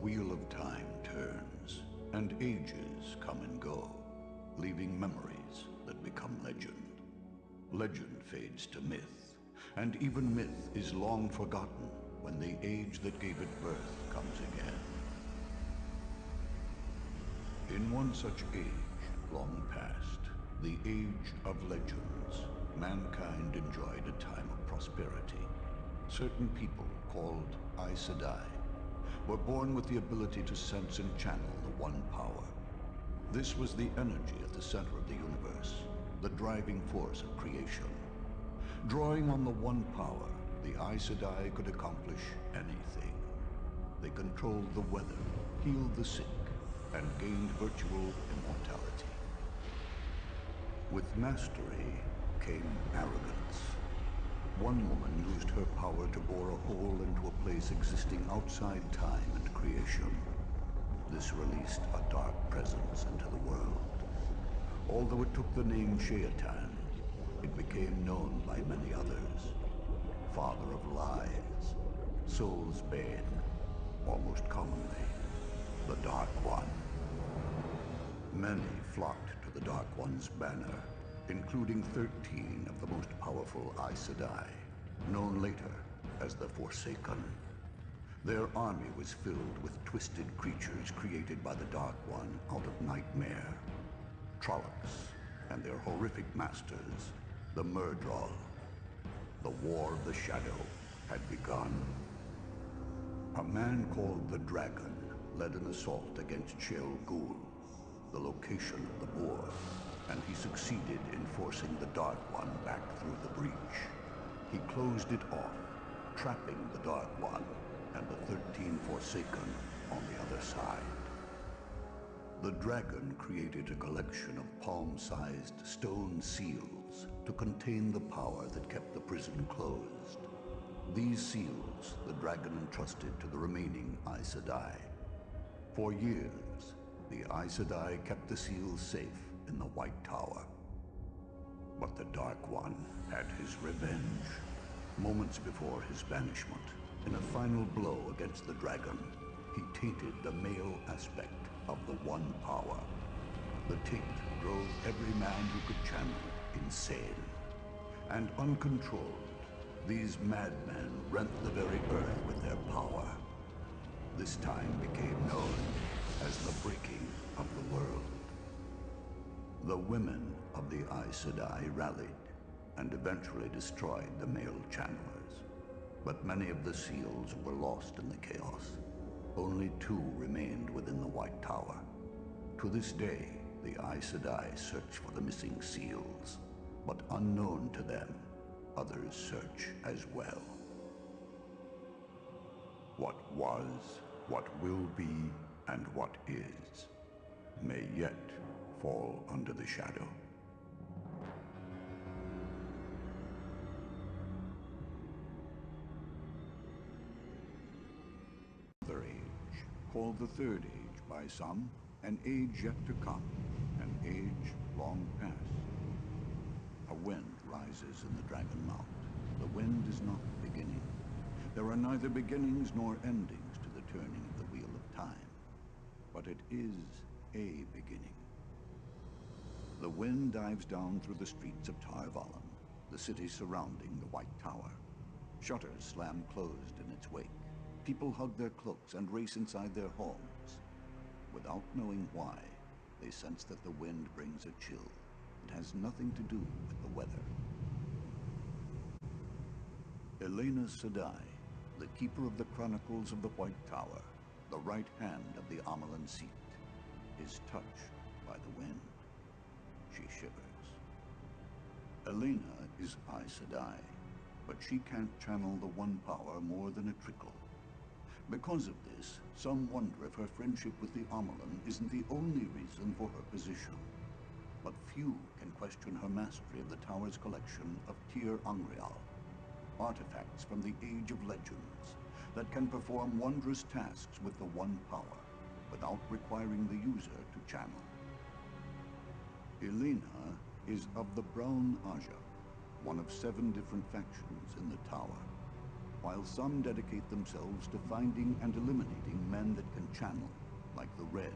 wheel of time turns, and ages come and go, leaving memories that become legend. Legend fades to myth, and even myth is long forgotten when the age that gave it birth comes again. In one such age, long past, the age of legends, mankind enjoyed a time of prosperity. Certain people, called Aes Sedai, were born with the ability to sense and channel the one power. This was the energy at the center of the universe, the driving force of creation. Drawing on the one power, the Aes Sedai could accomplish anything. They controlled the weather, healed the sick, and gained virtual immortality. With mastery came arrogance. One woman used her power to bore a hole into a place existing outside time and creation. This released a dark presence into the world. Although it took the name shai'tan, it became known by many others. Father of lies, soul's bane, or most commonly, the Dark One. Many flocked to the Dark One's banner, including 13 of the most powerful Aes Sedai, known later as the Forsaken. Their army was filled with twisted creatures created by the Dark One out of nightmare. Trollocs and their horrific masters, the Murdral. The War of the Shadow had begun. A man called the Dragon led an assault against Shel Ghul, the location of the Boar, and he succeeded in forcing the Dark One back through the breach. He closed it off, trapping the Dark One and the 13 Forsaken on the other side. The Dragon created a collection of palm-sized stone seals to contain the power that kept the prison closed. These seals the Dragon entrusted to the remaining Aes Sedai. For years, the Aes Sedai kept the seals safe in the White Tower. But the Dark One had his revenge. Moments before his banishment, in a final blow against the Dragon, he tainted the male aspect of the one power. The taint drove every man who could channel insane. And uncontrolled, these madmen rent the very earth with their power. This time became known as the breaking of the world. The women of the Aes Sedai rallied and eventually destroyed the male channelers. But many of the seals were lost in the chaos. Only 2 remained within the White Tower. To this day, the Aes Sedai search for the missing seals, but unknown to them, others search as well. What was, what will be, and what is, may yet fall under the shadow. Another age, called the Third Age by some, an age yet to come, an age long past. A wind rises in the Dragon Mount. The wind is not the beginning. There are neither beginnings nor endings to the turning of the wheel of time, but it is a beginning. The wind dives down through the streets of Tar Valon, the city surrounding the White Tower. Shutters slam closed in its wake. People hug their cloaks and race inside their homes. Without knowing why, they sense that the wind brings a chill. It has nothing to do with the weather. Elena Sedai, the keeper of the chronicles of the White Tower, the right hand of the Amelan seat, is touched by the wind. She shivers. Elena is Aes Sedai, but she can't channel the one power more than a trickle. Because of this, some wonder if her friendship with the Amelan isn't the only reason for her position. But few can question her mastery of the Tower's collection of Tir Angreal, artifacts from the Age of Legends that can perform wondrous tasks with the one power without requiring the user to channel. Elena is of the Brown Aja, one of 7 different factions in the Tower. while some dedicate themselves to finding and eliminating men that can channel, like the Red,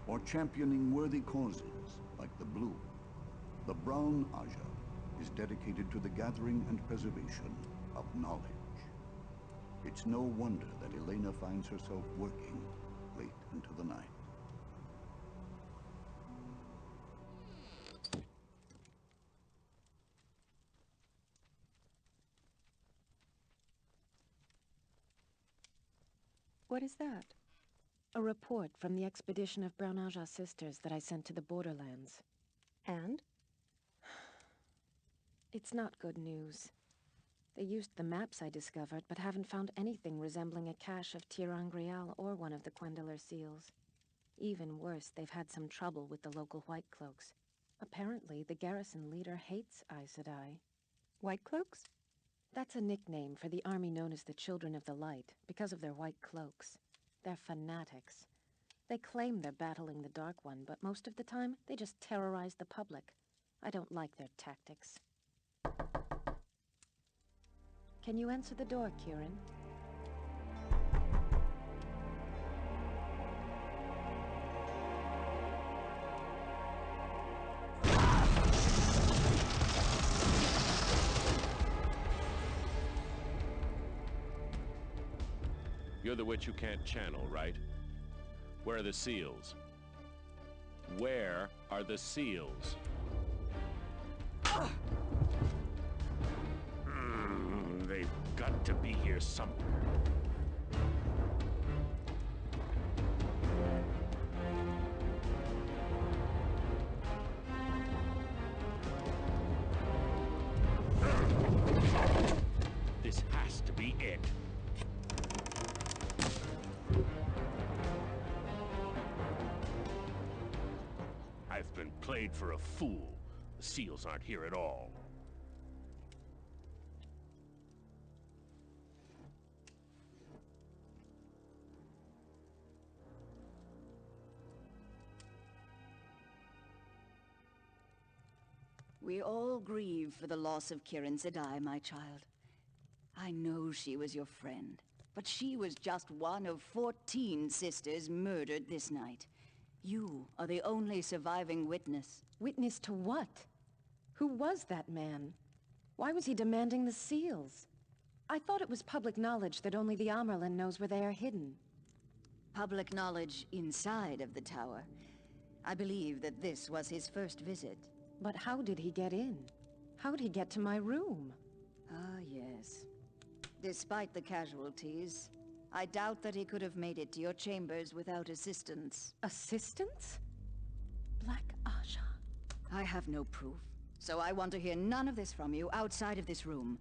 or championing worthy causes, like the Blue. The Brown Aja is dedicated to the gathering and preservation of knowledge. It's no wonder that Elena finds herself working late into the night. What is that? A report from the expedition of Brown Aja sisters that I sent to the Borderlands. And? It's not good news. They used the maps I discovered, but haven't found anything resembling a cache of Tirangrial or one of the Quendeler seals. Even worse, they've had some trouble with the local White Cloaks. Apparently, the garrison leader hates Aes Sedai. White Cloaks? That's a nickname for the army known as the Children of the Light, because of their white cloaks. They're fanatics. They claim they're battling the Dark One, but most of the time, they just terrorize the public. I don't like their tactics. Can you answer the door, Kieran? You're the witch who can't channel, right? Where are the seals? Where are the seals? They've got to be here somewhere. This has to be it. I've been played for a fool. The seals aren't here at all. We all grieve for the loss of Kirin Sedai, my child. I know she was your friend, but she was just one of 14 sisters murdered this night. You are the only surviving witness. Witness to what? Who was that man? Why was he demanding the seals? I thought it was public knowledge that only the Amerlin knows where they are hidden. Public knowledge inside of the tower. I believe that this was his first visit. But how did he get in? How'd he get to my room? Ah, yes. Despite the casualties, I doubt that he could have made it to your chambers without assistance. Assistance? Black Aja. I have no proof, so I want to hear none of this from you outside of this room.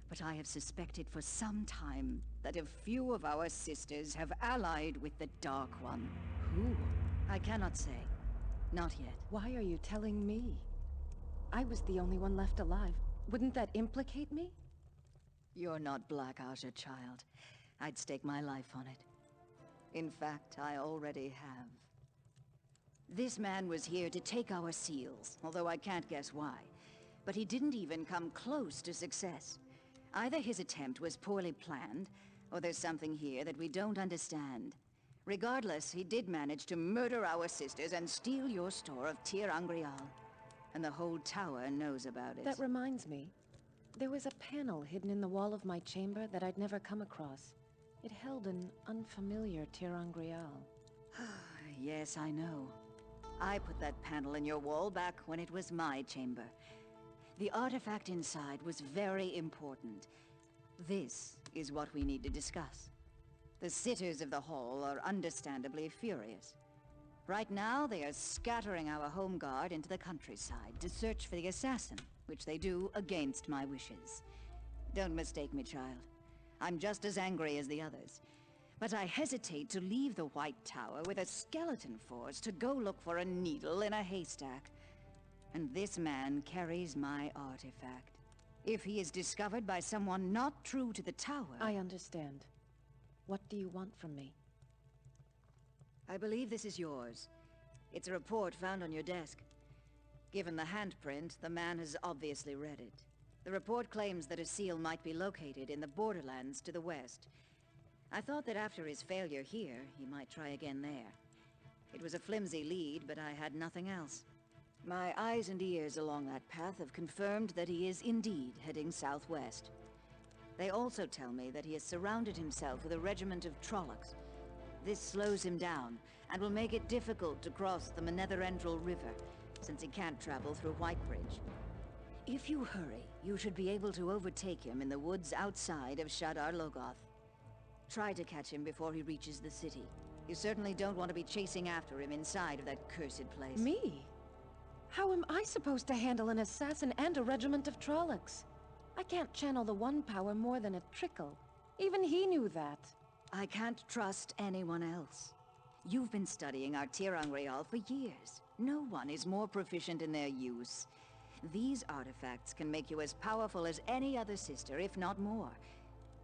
But I have suspected for some time that a few of our sisters have allied with the Dark One. Who? I cannot say. Not yet. Why are you telling me? I was the only one left alive. Wouldn't that implicate me? You're not Black Aja, child. I'd stake my life on it. In fact, I already have. This man was here to take our seals, although I can't guess why. But he didn't even come close to success. Either his attempt was poorly planned, or there's something here that we don't understand. Regardless, he did manage to murder our sisters and steal your store of Tir Angrial. And the whole tower knows about it. That reminds me. There was a panel hidden in the wall of my chamber that I'd never come across. It held an unfamiliar Tir Angrial. Yes, I know. I put that panel in your wall back when it was my chamber. The artifact inside was very important. This is what we need to discuss. The sitters of the hall are understandably furious. Right now, they are scattering our home guard into the countryside to search for the assassin, which they do against my wishes. Don't mistake me, child. I'm just as angry as the others. But I hesitate to leave the White Tower with a skeleton force to go look for a needle in a haystack. And this man carries my artifact. If he is discovered by someone not true to the tower... I understand. What do you want from me? I believe this is yours. It's a report found on your desk. Given the handprint, the man has obviously read it. The report claims that a seal might be located in the Borderlands to the west. I thought that after his failure here, he might try again there. It was a flimsy lead, but I had nothing else. My eyes and ears along that path have confirmed that he is indeed heading southwest. They also tell me that he has surrounded himself with a regiment of Trollocs. This slows him down, and will make it difficult to cross the Manetherendril River, since he can't travel through Whitebridge. If you hurry, you should be able to overtake him in the woods outside of Shadar Logoth. Try to catch him before he reaches the city. You certainly don't want to be chasing after him inside of that cursed place. Me? How am I supposed to handle an assassin and a regiment of Trollocs? I can't channel the one power more than a trickle. Even he knew that. I can't trust anyone else. You've been studying our Tirangreal for years. No one is more proficient in their use. These artifacts can make you as powerful as any other sister, if not more.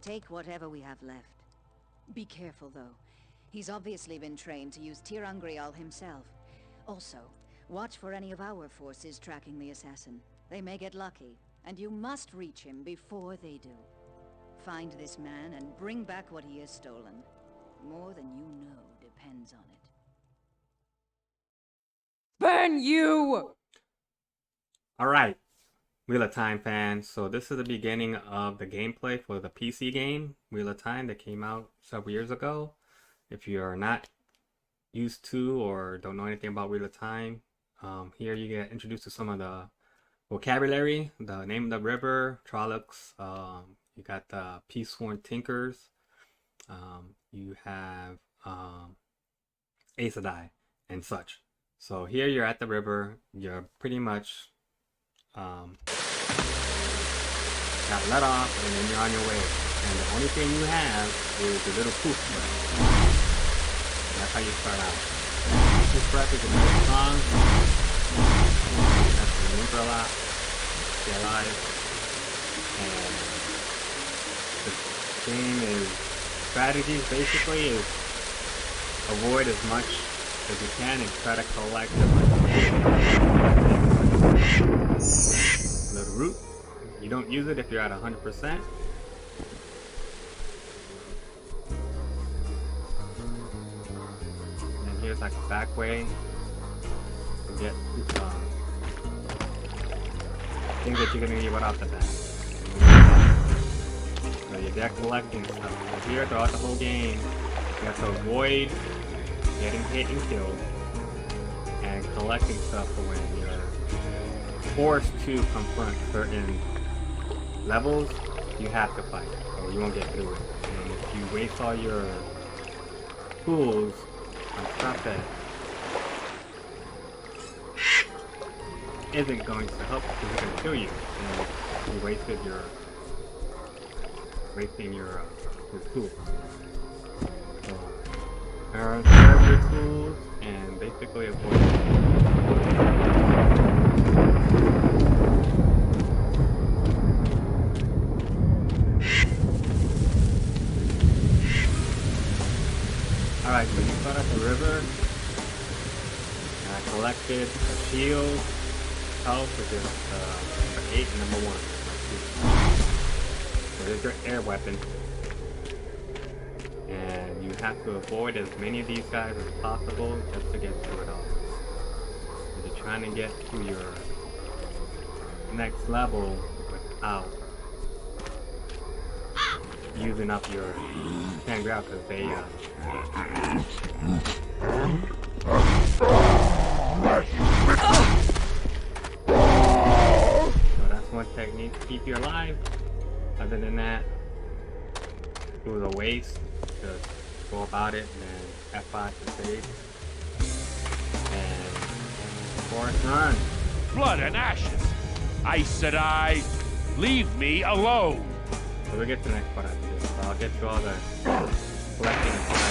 Take whatever we have left. Be careful, though. He's obviously been trained to use Tirangreal himself. Also, watch for any of our forces tracking the assassin. They may get lucky, and you must reach him before they do. Find this man and bring back what he has stolen. More than you know depends on it. Burn you! Alright, Wheel of Time fans, so this is the beginning of the gameplay for the PC game, Wheel of Time, that came out several years ago. If you're not used to or don't know anything about Wheel of Time, here you get introduced to some of the vocabulary, the name of the river, Trollocs, you got the Peace-Sworn Tinkers, you have Aes Sedai and such. So here you're at the river, you're pretty much got let off and then you're on your way. And the only thing you have is a little poof breath. That's how you start out. Poof breath is a very strong. That's the remember a lot. Stay alive. And the game is strategies basically is avoid as much as you can and try to collect the root. You don't use it if you're at 100%. And here's like a back way to get things that you're gonna need right off the bat. So you're collecting stuff. So here throughout the whole game, you have to avoid getting hit and killed and collecting stuff for when you're forced to confront certain levels. You have to fight or you won't get through it. And if you waste all your tools on stuff that isn't going to help because it's going to kill you, and you wasting your tools. So grab your tools and basically avoid. Alright, so you start at the river, and I collected a shield, health, which is number 8 and number 1. So there's your air weapon. And you have to avoid as many of these guys as possible just to get through it all. So you're trying to get to your next level without using up your can't grab because they so that's one technique to keep you alive. Other than that, it was a waste. Just go about it and then F5 to save. And forest run. Blood and ashes. Aes Sedai, leave me alone. So we'll get to the next part after this. So I'll get to all the collecting and stuff.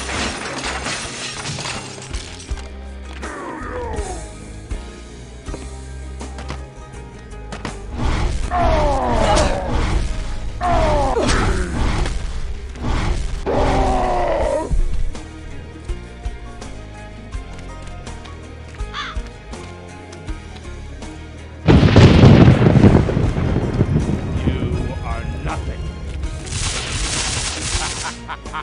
You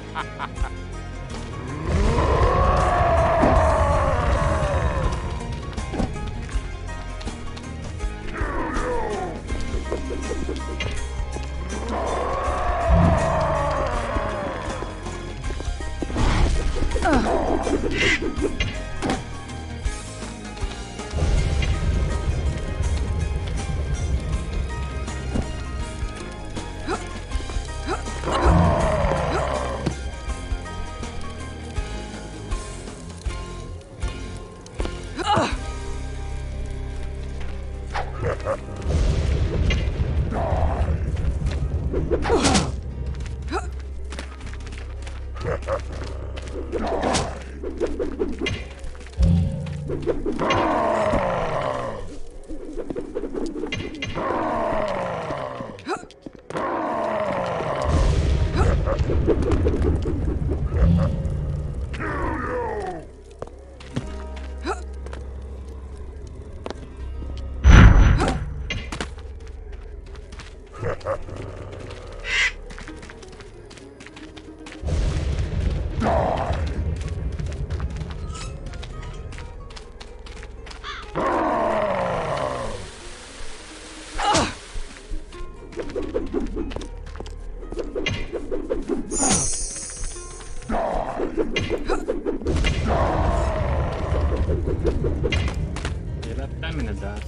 left them in the dust.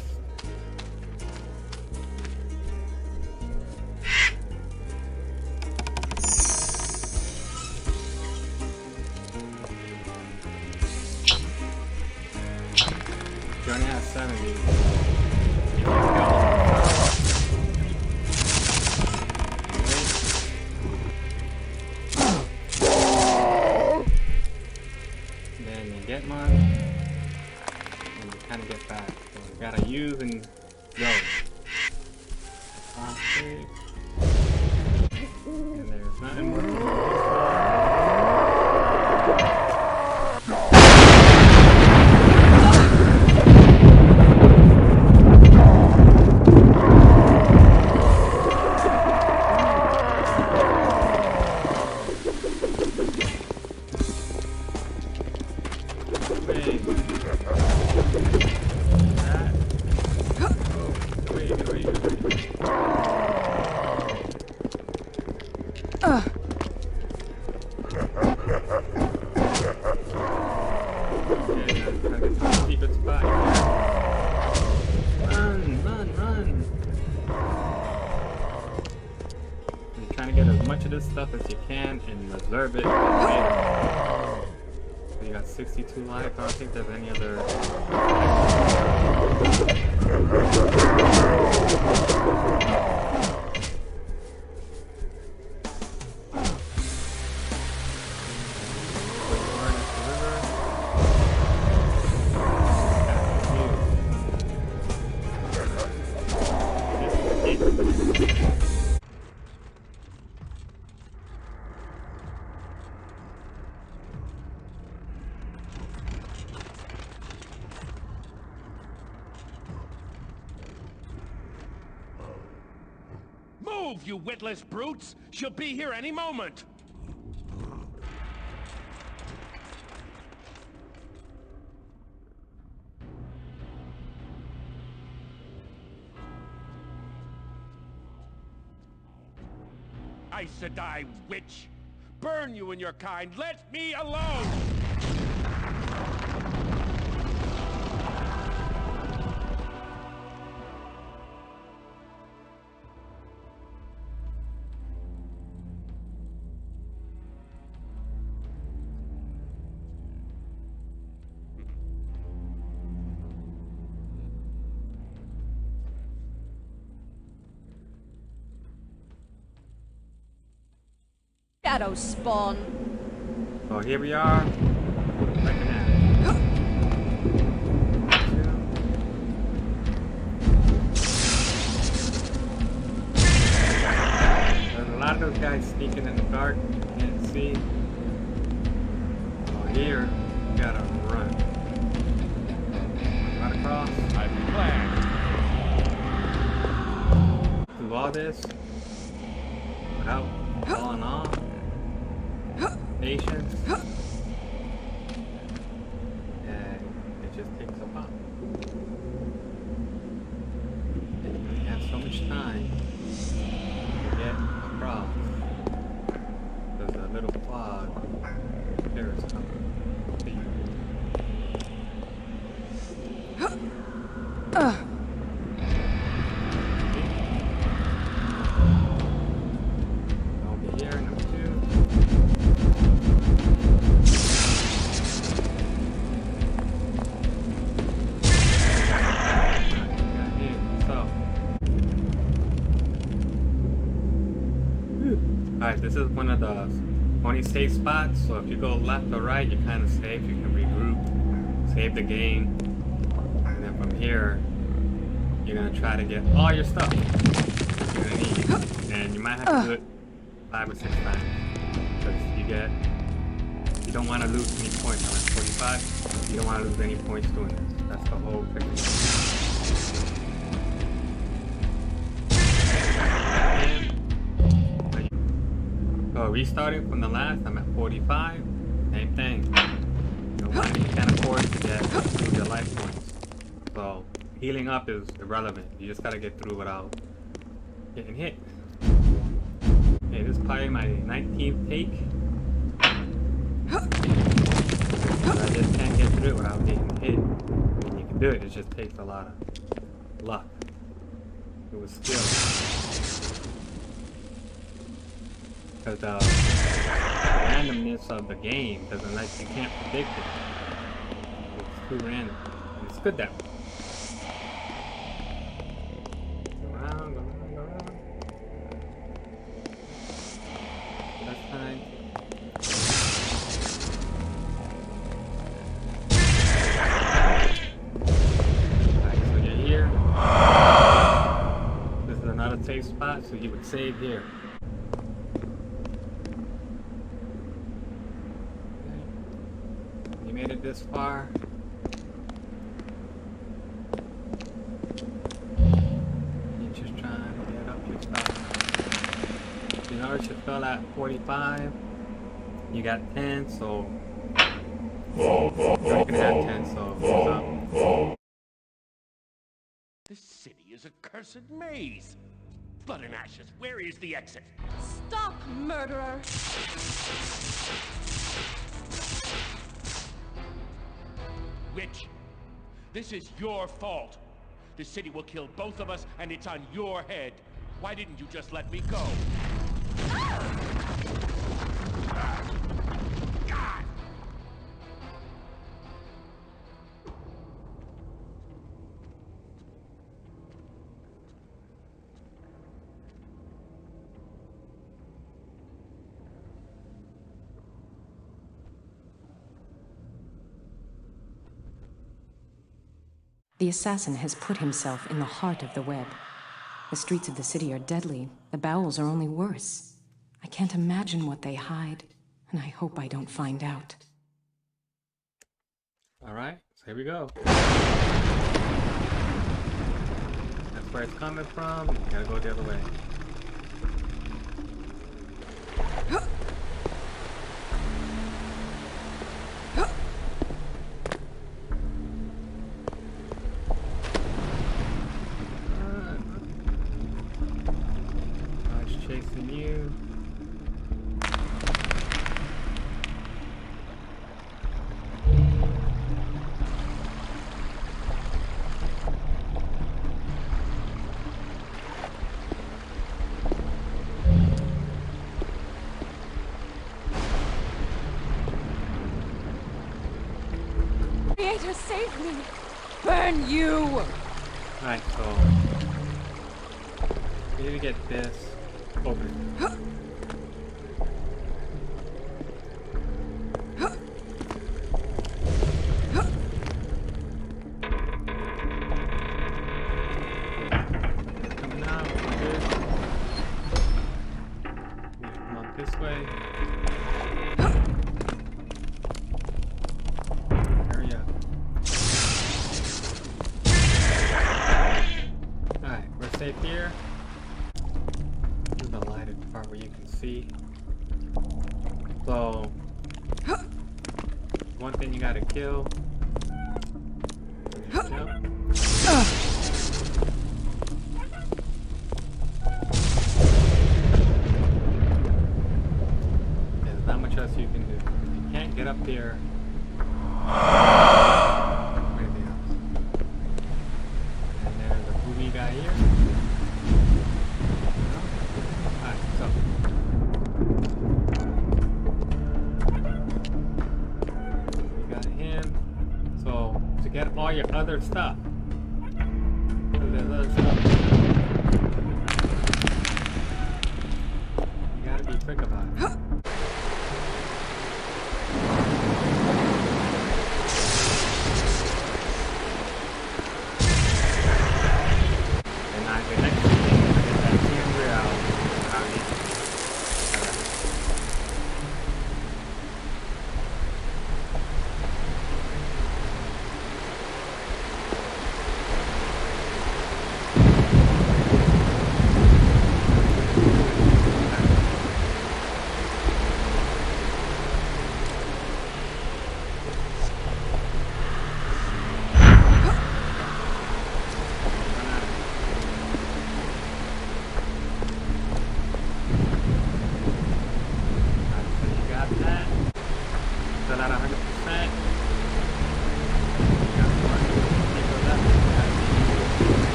You only have 70. You can go. Then you get one, and you kind of get back. So you gotta use and go. Plastic. And there's nothing more to do. This stuff as you can and reserve it later. So you got 62 life. I don't think there's any other. Move, you witless brutes! She'll be here any moment! Aes Sedai, witch! Burn you and your kind! Let me alone! Shadow spawn. So here we are. Second act. There's a lot of those guys sneaking in the dark. You can't see. So here, you gotta run. Run across. I planned. Do all this without falling off. patience. And it just takes a while. And you only have so much time to get across. There's a little fog. There is coming. Over here, number 2. Alright, this is one of the only safe spots, so if you go left or right, you're kind of safe. You can regroup, save the game, and then from here, you're going to try to get all your stuff you're going to need. And you might have to do it 5 or 6 times, because you don't want to lose any points. I'm at 45, you don't want to lose any points doing this. That's the whole thing. So restarting from the last, I'm at 45. Same thing. You can't afford to get your life points. So healing up is irrelevant. You just gotta get through without getting hit. Okay, this is probably my 19th take. But I just can't get through it without getting hit. I mean, you can do it, it just takes a lot of luck. It was skill. Because the randomness of the game doesn't you can't predict it. It's too random. And it's good that way. Go around, go around, go around. Last time. Alright, so you're here. This is another safe spot, so you would save here. Made it this far. You're just trying to get up your stuff. In order to fill at 45, you got 10, so you're gonna have 10, so what's up? This city is a cursed maze. Blood and ashes, where is the exit? Stop, murderer! Witch, this is your fault. The city will kill both of us, and it's on your head. Why didn't you just let me go? God! The assassin has put himself in the heart of the web. The streets of the city are deadly. The bowels are only worse. I can't imagine what they hide, and I hope I don't find out. Alright, so here we go. That's where it's coming from. You gotta go the other way. Chasing you. Creator, save me! Burn you! Alright, so we need to get this open. Coming out, we're good. Come up this way. Hurry up. Alright, we're safe here. This is the lighted part where you can see. So, one thing you gotta kill. Jump. There's not much else you can do. You can't get up there. Anything else. And there's a booby guy here. Alright, so. We got him. So, to get all your other stuff. So there's other stuff. You gotta be quick about it.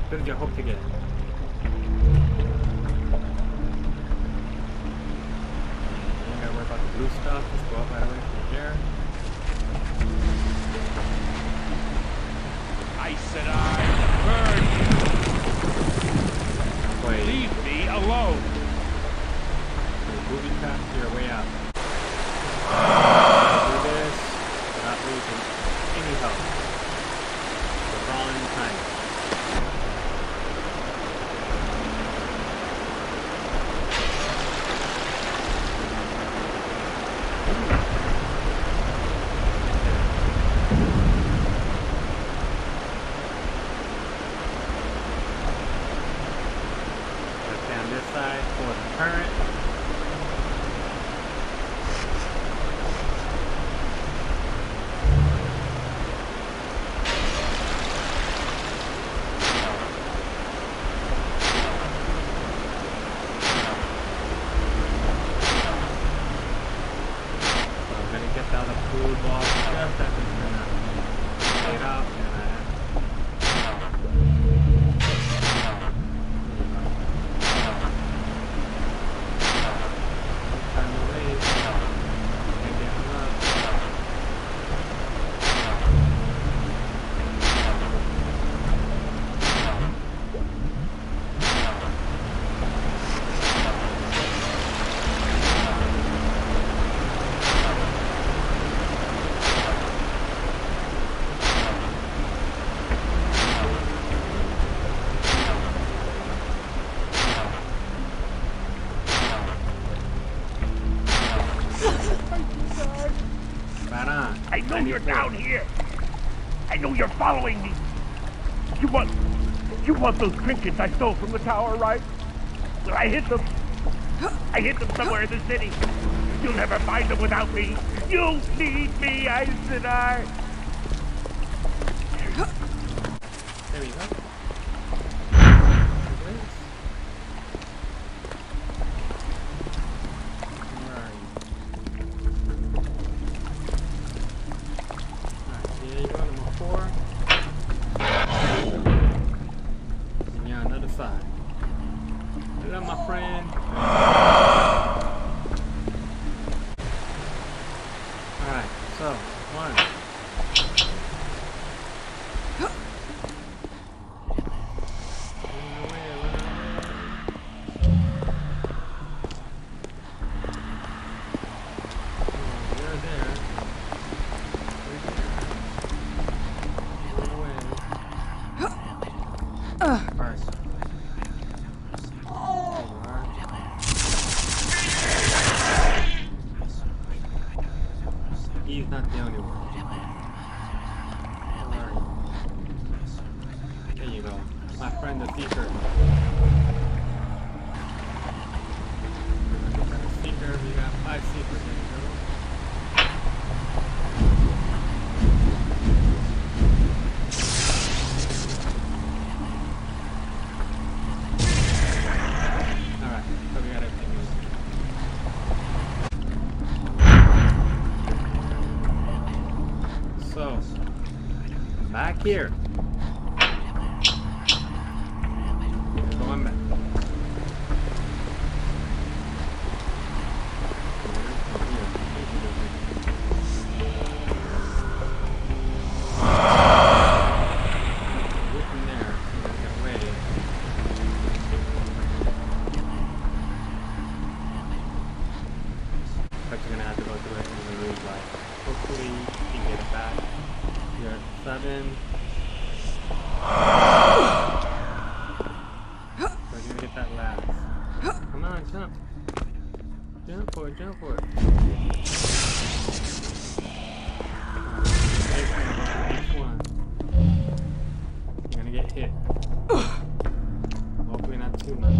What did you hope to get? You ain't gotta worry about the blue stuff. Just go up right away from here. I said I burn you. Wait. Leave me alone. Booby trap to your way out. Do this without losing any health. We're all in time. I know you're down here. I know you're following me. You want those trinkets I stole from the tower, right? Well, I hid them. I hid them somewhere in the city. You'll never find them without me. You need me, Eisenhower. There we go. he's not the only one. Where are you? There you go. My friend the Seeker. Seeker, we got 5 Seekers. There you go. Alright, so we got everything moving. So, back here. Going back. But you're gonna have to go through it in the room, like, hopefully you can get it back. You're at 7. So you're gonna get that last. Come on, jump. Jump for it, jump for it. Each one. You're gonna get hit. Hopefully not too much.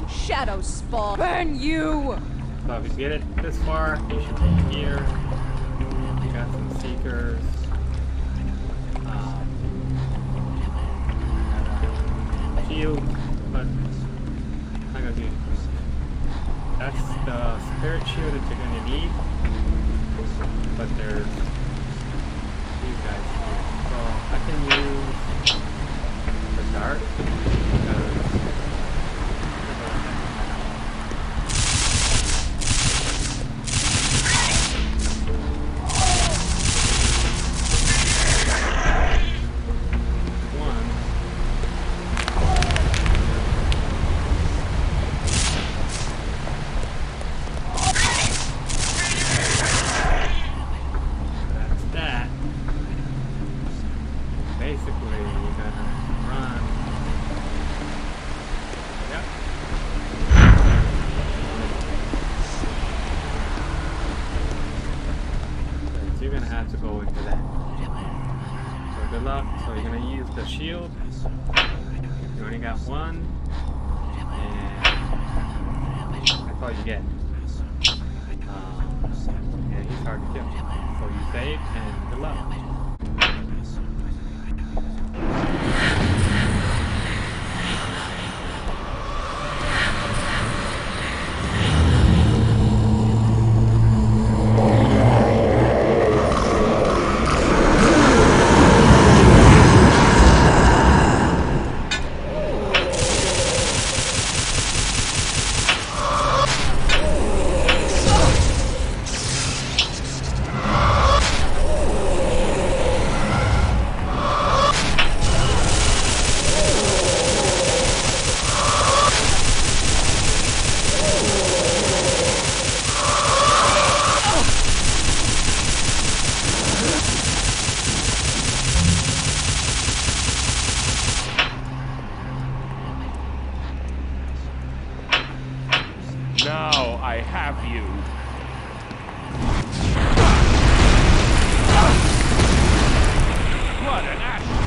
Shadow spawn. Burn you! So if you get it this far, you should be here. You got some Seekers. Shield, but I'm not gonna do it. That's the spirit shield that you're gonna need. But there's these guys here. So I can use the dart because so you're gonna use the shield. You only got one, and that's all you get. And he's hard to kill. So you save, and good luck. Now I have you. Blood and ashes.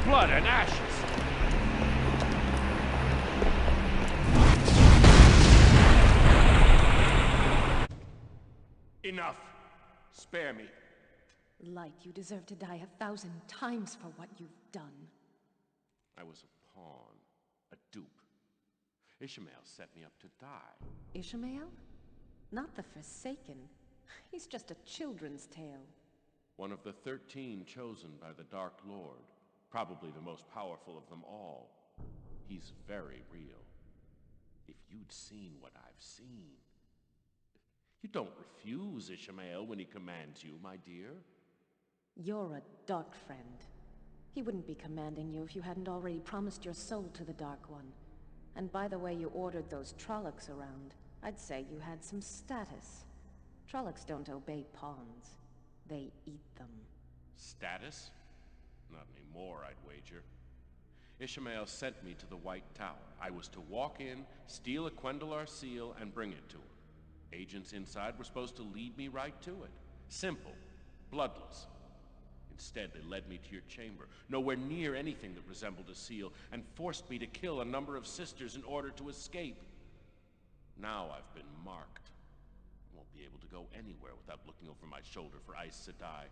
Blood and ashes. Enough. Spare me. Light, you deserve to die 1,000 times for what you've done. I was a pawn, a dupe. Ishmael set me up to die. Ishmael? Not the Forsaken. He's just a children's tale. One of the 13 chosen by the Dark Lord. Probably the most powerful of them all. He's very real. If you'd seen what I've seen. You don't refuse Ishmael when he commands you, my dear. You're a dark friend. He wouldn't be commanding you if you hadn't already promised your soul to the Dark One. And by the way you ordered those Trollocs around, I'd say you had some status. Trollocs don't obey pawns. They eat them. Status? Not anymore, I'd wager. Ishmael sent me to the White Tower. I was to walk in, steal a Quendalar seal, and bring it to him. Agents inside were supposed to lead me right to it. Simple. Bloodless. Instead, they led me to your chamber, nowhere near anything that resembled a seal, and forced me to kill a number of sisters in order to escape. Now I've been marked. I won't be able to go anywhere without looking over my shoulder for Aes Sedai.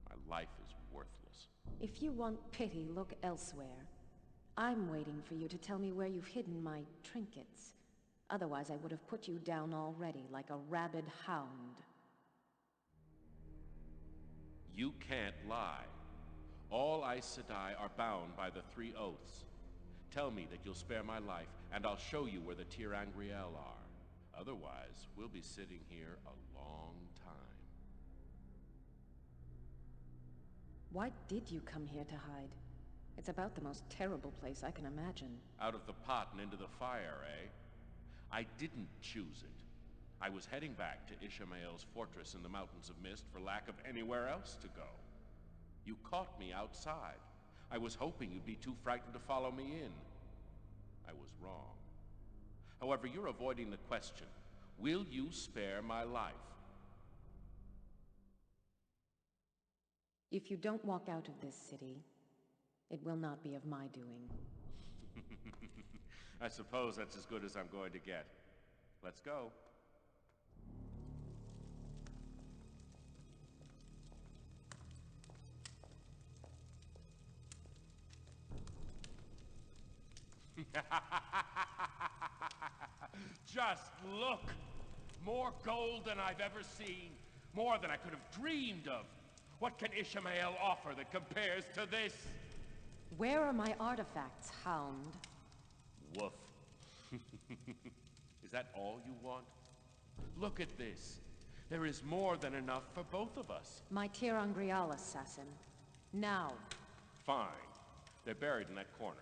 My life is worthless. If you want pity, look elsewhere. I'm waiting for you to tell me where you've hidden my trinkets. Otherwise, I would have put you down already, like a rabid hound. You can't lie. All Aes Sedai are bound by the 3 oaths. Tell me that you'll spare my life, and I'll show you where the Tirangriel are. Otherwise, we'll be sitting here a long time. Why did you come here to hide? It's about the most terrible place I can imagine. Out of the pot and into the fire, eh? I didn't choose it. I was heading back to Ishmael's fortress in the Mountains of Mist for lack of anywhere else to go. You caught me outside. I was hoping you'd be too frightened to follow me in. I was wrong. However, you're avoiding the question. Will you spare my life? If you don't walk out of this city, it will not be of my doing. I suppose that's as good as I'm going to get. Let's go. Just look! More gold than I've ever seen. More than I could have dreamed of. What can Ishmael offer that compares to this? Where are my artifacts, Hound? Woof. Is that all you want? Look at this. There is more than enough for both of us. My Tirangrial assassin. Now. Fine. They're buried in that corner.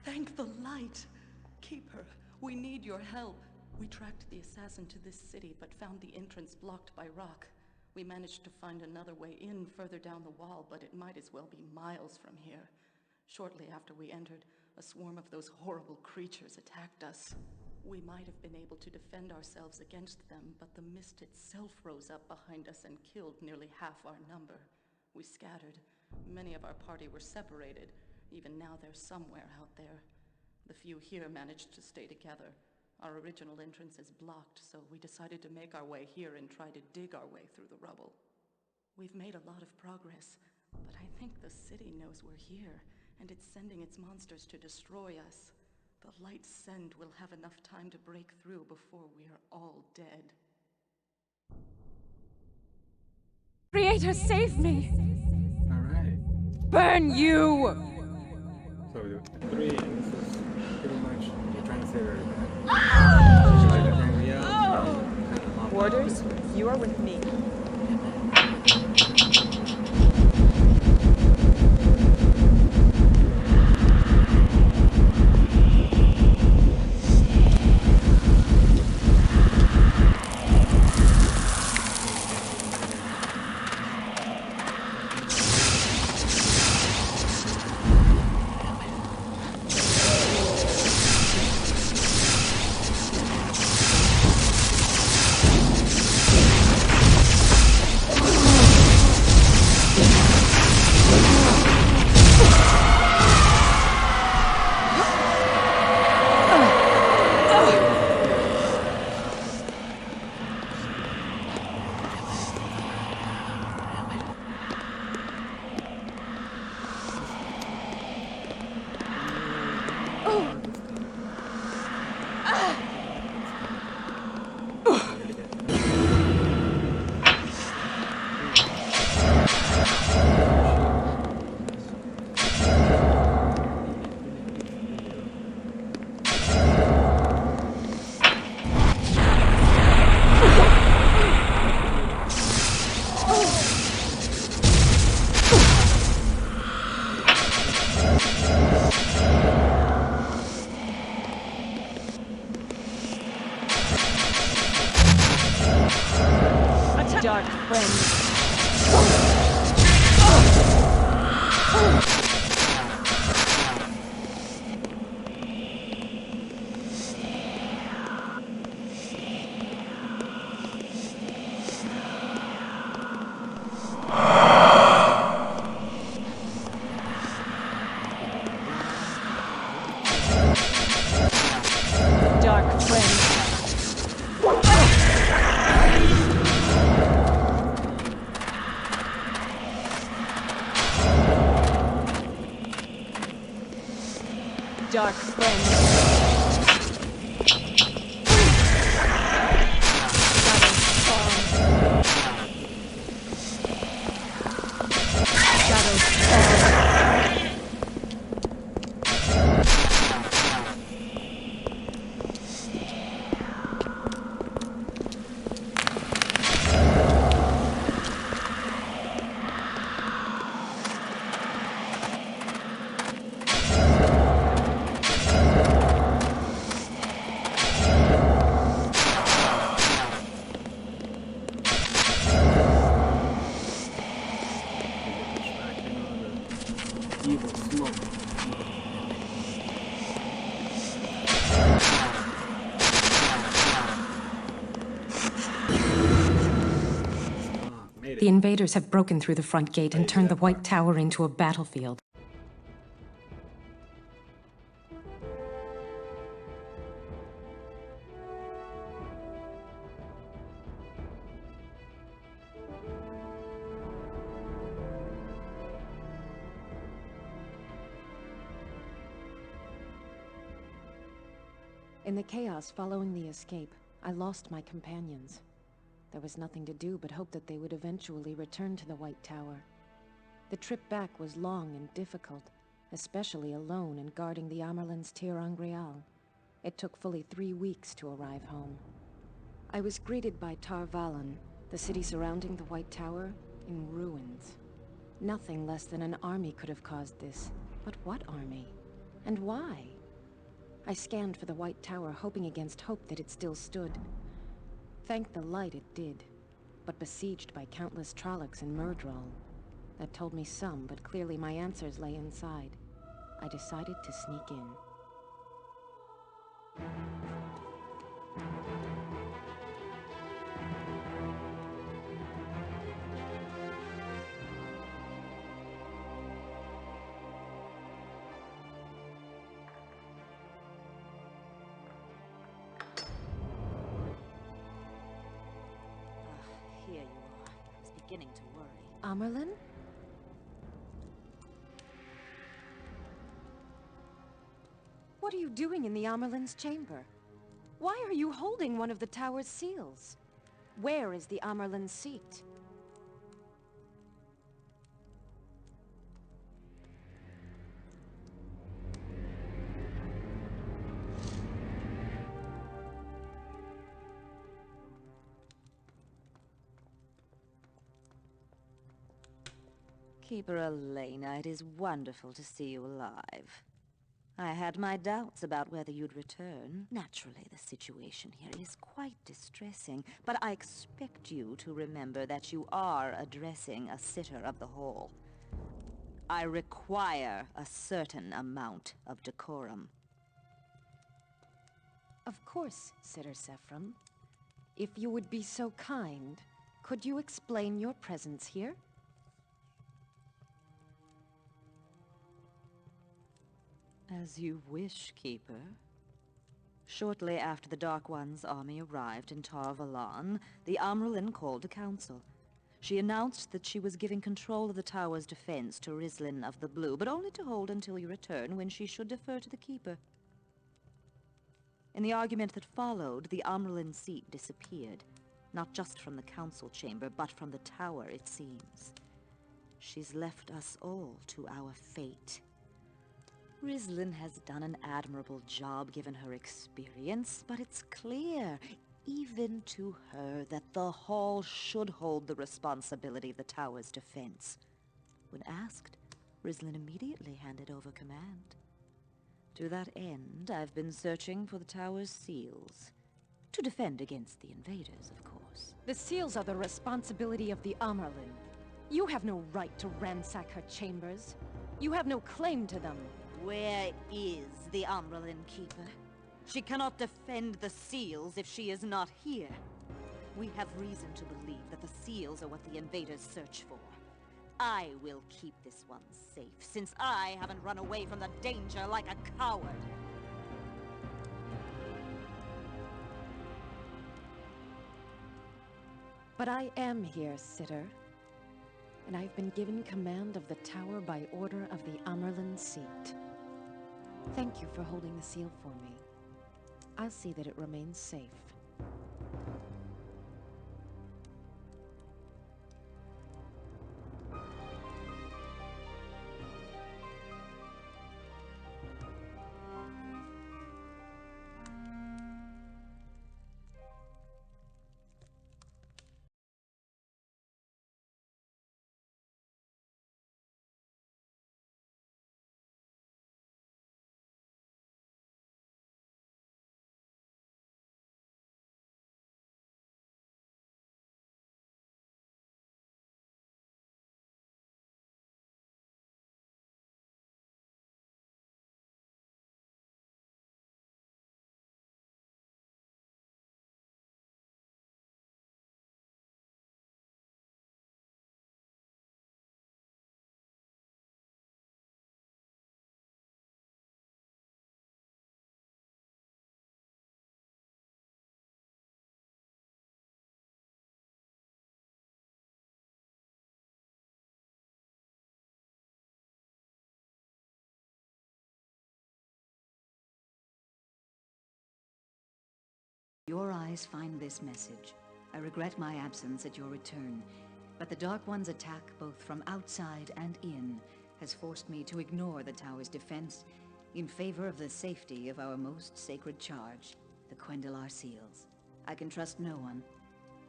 Thank the light! Keep her. We need your help. We tracked the assassin to this city, but found the entrance blocked by rock. We managed to find another way in further down the wall, but it might as well be miles from here. Shortly after we entered, a swarm of those horrible creatures attacked us. We might have been able to defend ourselves against them, but the mist itself rose up behind us and killed nearly half our number. We scattered. Many of our party were separated. Even now they're somewhere out there. The few here managed to stay together. Our original entrance is blocked, so we decided to make our way here and try to dig our way through the rubble. We've made a lot of progress, but I think the city knows we're here, and it's sending its monsters to destroy us. The light send will have enough time to break through before we are all dead. Creator, save me! Alright. Burn you! So we do 3, and this is pretty much you're trying to save everybody. Would you like to bring me out? Warders, you are with me. Dark friend. Dark friend. Dark friend. Shadows fall. Evil smoke. Made The it. invaders have broken through the front gate and turned the White Tower into a battlefield. In the chaos following the escape, I lost my companions. There was nothing to do but hope that they would eventually return to the White Tower. The trip back was long and difficult, especially alone and guarding the Amerlin's Tir-Angreal. It took fully 3 weeks to arrive home. I was greeted by Tar Valon, the city surrounding the White Tower, in ruins. Nothing less than an army could have caused this. But what army? And why? I scanned for the White Tower, hoping against hope that it still stood. Thank the light it did, but besieged by countless Trollocs and Murdral. That told me some, but clearly my answers lay inside. I decided to sneak in. beginning to worry. Amerlin? What are you doing in the Amerlin's chamber? Why are you holding one of the tower's seals? Where is the Amerlin's seat? Keeper Elena, it is wonderful to see you alive. I had my doubts about whether you'd return. Naturally, the situation here is quite distressing, but I expect you to remember that you are addressing a sitter of the hall. I require a certain amount of decorum. Of course, Sitter Sephram. If you would be so kind, could you explain your presence here? As you wish, Keeper. Shortly after the Dark One's army arrived in Tar Valon, the Amerlin called a council. She announced that she was giving control of the tower's defense to Rislin of the Blue, but only to hold until you return, when she should defer to the Keeper. In the argument that followed, the Amerlin seat disappeared, not just from the council chamber, but from the tower, it seems. She's left us all to our fate. Rislin has done an admirable job given her experience, but it's clear, even to her, that the Hall should hold the responsibility of the tower's defense. When asked, Rislin immediately handed over command. To that end, I've been searching for the tower's seals. To defend against the invaders, of course. The seals are the responsibility of the Amerlin. You have no right to ransack her chambers. You have no claim to them. Where is the Amerlin Keeper? She cannot defend the seals if she is not here. We have reason to believe that the seals are what the invaders search for. I will keep this one safe, since I haven't run away from the danger like a coward. But I am here, Sitter. And I've been given command of the tower by order of the Amerlin seat. Thank you for holding the seal for me. I'll see that it remains safe. Your eyes find this message. I regret my absence at your return, but the Dark One's attack, both from outside and in, has forced me to ignore the tower's defense in favor of the safety of our most sacred charge, the Quendalar seals. I can trust no one.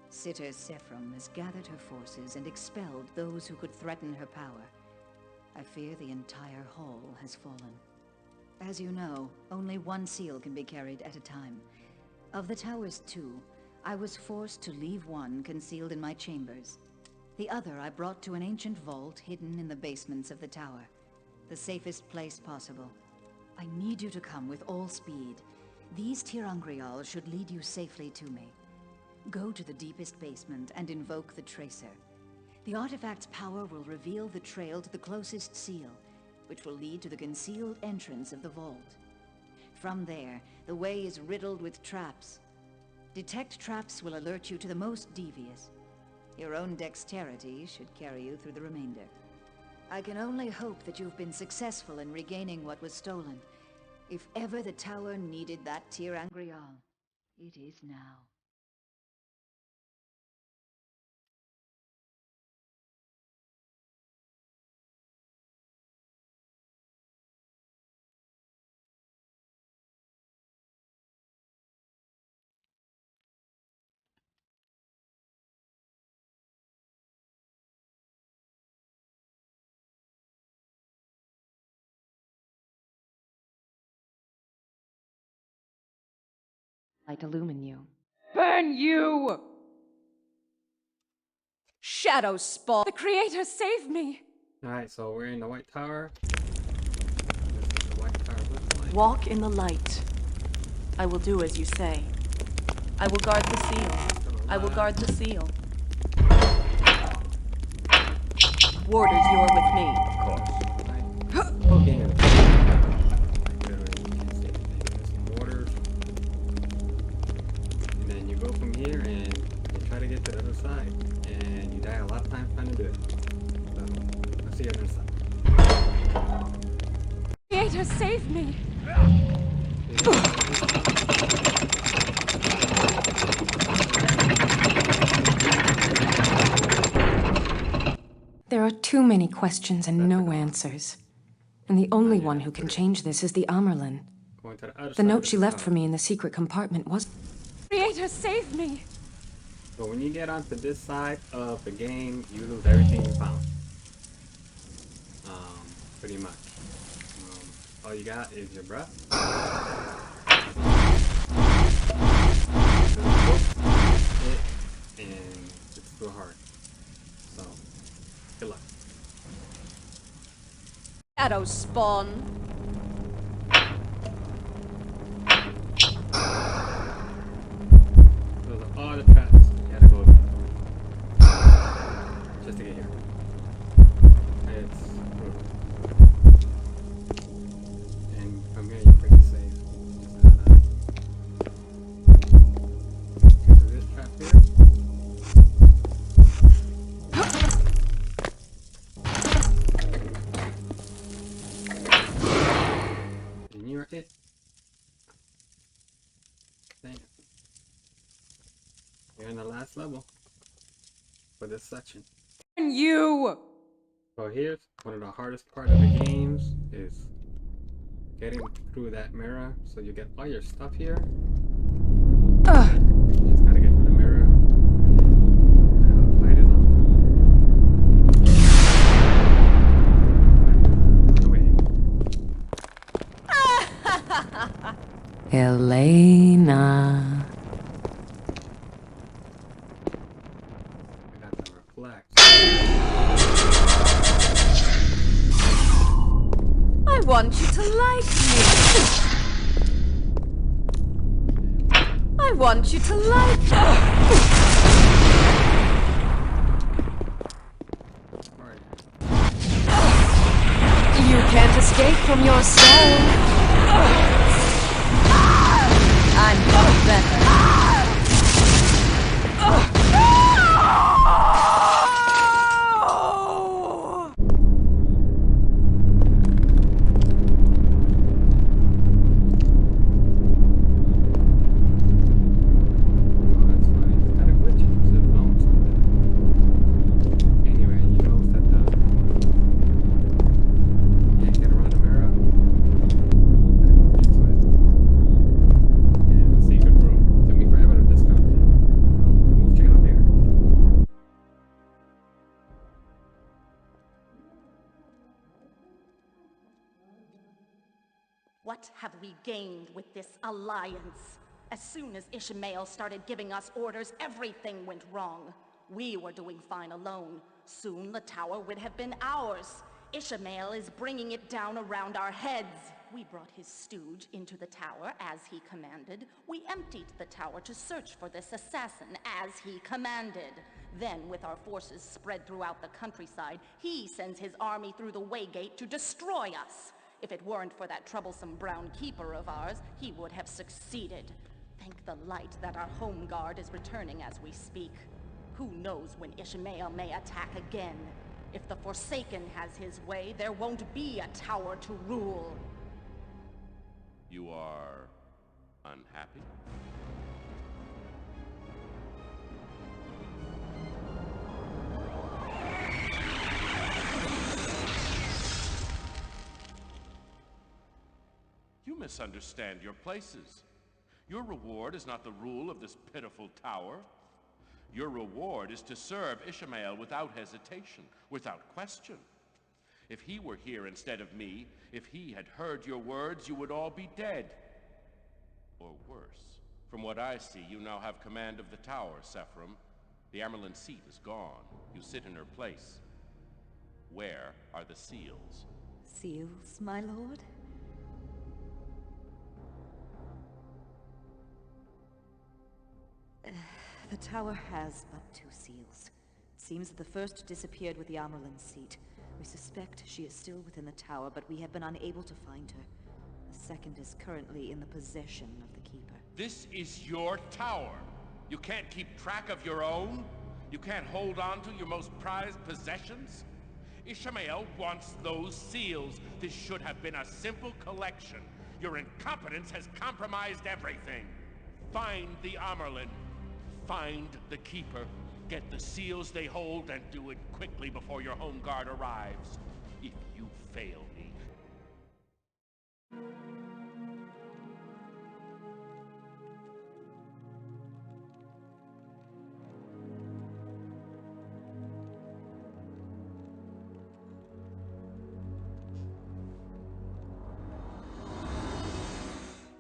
Sitter Sephram has gathered her forces and expelled those who could threaten her power. I fear the entire hall has fallen. As you know, only one seal can be carried at a time. Of the tower's two, I was forced to leave one concealed in my chambers. The other I brought to an ancient vault hidden in the basements of the tower, the safest place possible. I need you to come with all speed. These Tirangrial should lead you safely to me. Go to the deepest basement and invoke the Tracer. The artifact's power will reveal the trail to the closest seal, which will lead to the concealed entrance of the vault. From there, the way is riddled with traps. Detect traps will alert you to the most devious. Your own dexterity should carry you through the remainder. I can only hope that you've been successful in regaining what was stolen. If ever the tower needed that tir'angreal, it is now. Light illumine you. Burn you! Shadow Spawn! The Creator, save me! Alright, so we're in the White Tower. This is the White Tower looks like. Walk in the light. I will do as you say. I will guard the seal. I will guard the seal. Warders, you're with me. Of course. Oh, game. Literally, you can't see anything. There's some waters. And then you go from here and you try to get to the other side. And you die a lot of times trying to do it. So, I'll see you on the other side. Creator, save me! There are too many questions and no answers. And the only one who can change this is the Amerlin. Going to the other The side note of she the left tower. for me in the secret compartment was... Creator, save me! So when you get onto this side of the game, you lose everything you found. Pretty much. All you got is your breath. And it's still hard. So, good luck. Shadow Spawn! Those are all the traps you gotta go through. Just to get here. It's brutal. And from here you're pretty safe. Just gotta get through this trap here. And you're it. Dang it. You're in the last level for this section. Burn you! So here's one of the hardest part of the games is getting through that mirror. So you get all your stuff here. You just gotta get to the mirror. And then the fight is on. Run away. Elena. I got the reflect. I want you to like me! I want you to like me! Alright. You can't escape from yourself! I'm no better! Oh, that's funny. It's got a glitch in it. It says bone something. Anyway, you notice that the can't get around the mirror. Gotta get to it. And the secret room. Took me forever to discover it. So we'll check it out later. What have we gained with this alliance? As soon as Ishmael started giving us orders, everything went wrong. We were doing fine alone. Soon the tower would have been ours. Ishmael is bringing it down around our heads. We brought his stooge into the tower as he commanded. We emptied the tower to search for this assassin as he commanded. Then, with our forces spread throughout the countryside, he sends his army through the Waygate to destroy us. If it weren't for that troublesome brown keeper of ours, he would have succeeded. Thank the light that our home guard is returning as we speak. Who knows when Ishmael may attack again? If the Forsaken has his way, there won't be a tower to rule. You are unhappy? You misunderstand your places. Your reward is not the rule of this pitiful tower. Your reward is to serve Ishmael without hesitation, without question. If he were here instead of me, if he had heard your words, you would all be dead. Or worse. From what I see, you now have command of the tower, Sephram. The Amerlin seat is gone. You sit in her place. Where are the seals? Seals, my lord? The tower has but 2 seals. It seems that the first disappeared with the Amerlin seat. We suspect she is still within the tower, but we have been unable to find her. The second is currently in the possession of the Keeper. This is your tower. You can't keep track of your own? You can't hold on to your most prized possessions? Ishmael wants those seals. This should have been a simple collection. Your incompetence has compromised everything. Find the Amerlin. Find the Keeper. Get the seals they hold and do it quickly before your home guard arrives. If you fail me...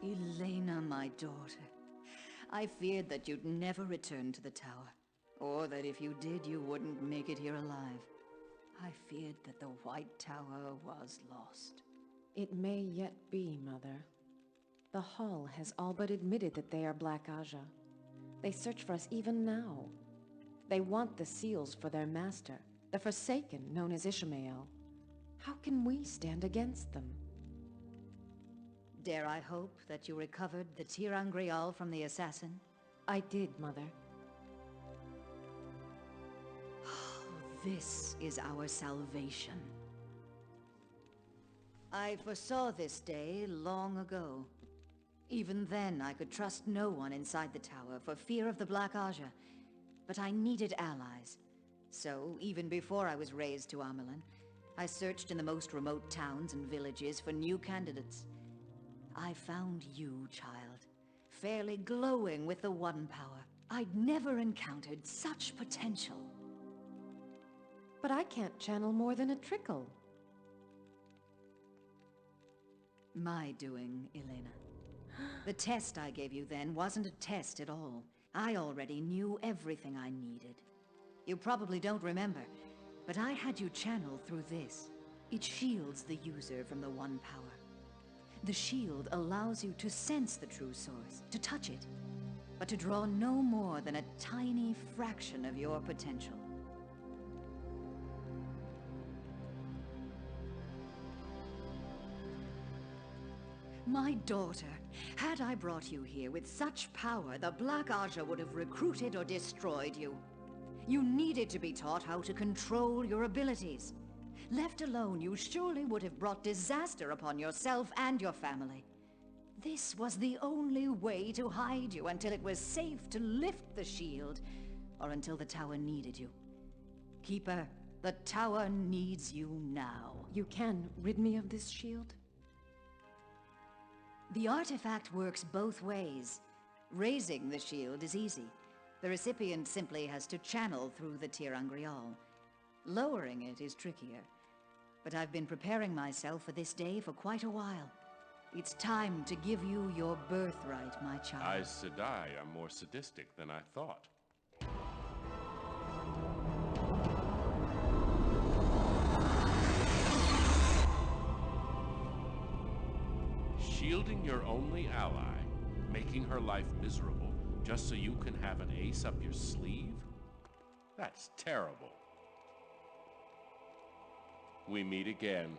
Elena, my daughter. I feared that you'd never return to the tower. Or that if you did, you wouldn't make it here alive. I feared that the White Tower was lost. It may yet be, Mother. The Hall has all but admitted that they are Black Aja. They search for us even now. They want the seals for their master, the Forsaken, known as Ishmael. How can we stand against them? Dare I hope that you recovered the tir'angreal from the assassin? I did, Mother. This is our salvation. I foresaw this day long ago. Even then, I could trust no one inside the tower for fear of the Black Aja. But I needed allies. So, even before I was raised to Amerlin, I searched in the most remote towns and villages for new candidates. I found you, child, fairly glowing with the One Power. I'd never encountered such potential. But I can't channel more than a trickle. My doing, Elena. The test I gave you then wasn't a test at all. I already knew everything I needed. You probably don't remember, but I had you channel through this. It shields the user from the One Power. The shield allows you to sense the true source, to touch it, but to draw no more than a tiny fraction of your potential. My daughter, had I brought you here with such power, the Black Aja would have recruited or destroyed you. You needed to be taught how to control your abilities. Left alone, you surely would have brought disaster upon yourself and your family. This was the only way to hide you until it was safe to lift the shield, or until the tower needed you. Keeper, the tower needs you now. You can rid me of this shield? The artifact works both ways. Raising the shield is easy. The recipient simply has to channel through the tir'angreal. Lowering it is trickier. But I've been preparing myself for this day for quite a while. It's time to give you your birthright, my child. Aes Sedai are more sadistic than I thought. Shielding your only ally, making her life miserable, just so you can have an ace up your sleeve? That's terrible. We meet again.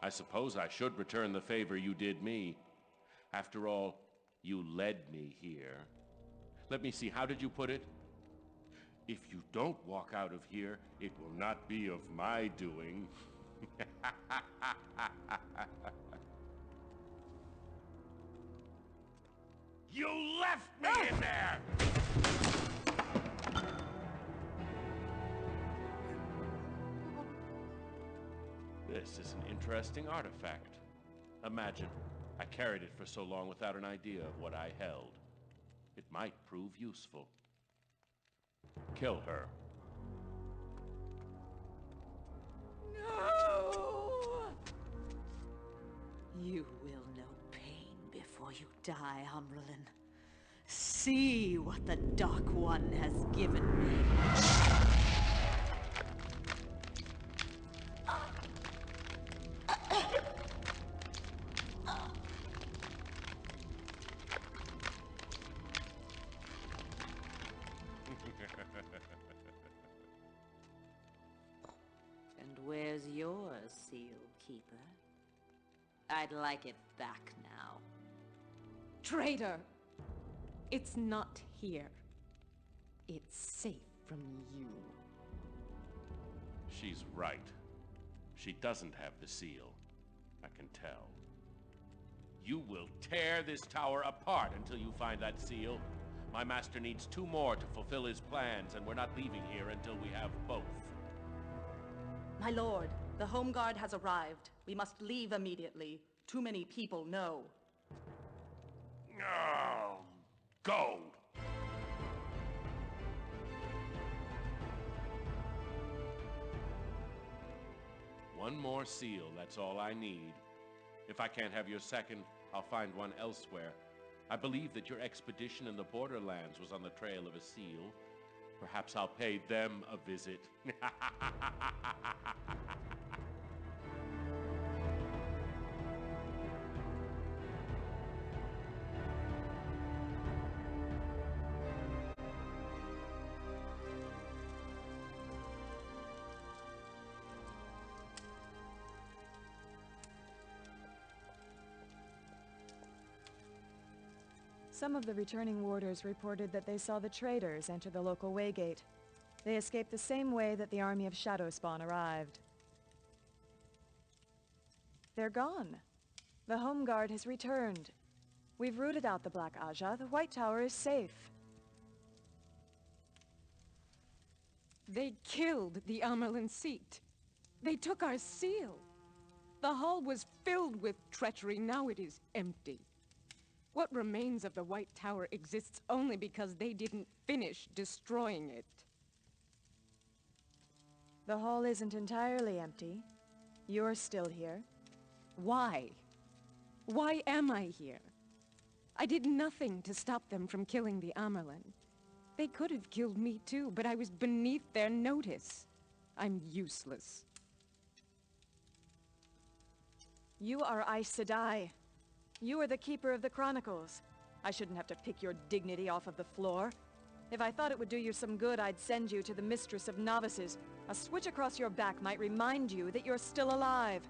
I suppose I should return the favor you did me. After all, you led me here. Let me see, how did you put it? If you don't walk out of here, it will not be of my doing. You left me in there! This is an interesting artifact. Imagine, I carried it for so long without an idea of what I held. It might prove useful. Kill her. No! You will know pain before you die, Amrlin. See what the Dark One has given me. And where's your seal, Keeper? I'd like it back now. Traitor! It's not here. It's safe from you. She's right. She doesn't have the seal. I can tell. You will tear this tower apart until you find that seal. My master needs 2 more to fulfill his plans, and we're not leaving here until we have both. My lord, the Home Guard has arrived. We must leave immediately. Too many people know. Oh, go! One more seal, that's all I need. If I can't have your second, I'll find one elsewhere. I believe that your expedition in the Borderlands was on the trail of a seal. Perhaps I'll pay them a visit. Some of the returning warders reported that they saw the traitors enter the local waygate. They escaped the same way that the army of Shadowspawn arrived. They're gone. The Home Guard has returned. We've rooted out the Black Aja. The White Tower is safe. They killed the Amerlin seat. They took our seal. The hall was filled with treachery. Now it is empty. What remains of the White Tower exists only because they didn't finish destroying it. The hall isn't entirely empty. You're still here. Why? Why am I here? I did nothing to stop them from killing the Amerlin. They could have killed me too, but I was beneath their notice. I'm useless. You are Aes Sedai. You are the Keeper of the Chronicles. I shouldn't have to pick your dignity off of the floor. If I thought it would do you some good, I'd send you to the Mistress of Novices. A switch across your back might remind you that you're still alive.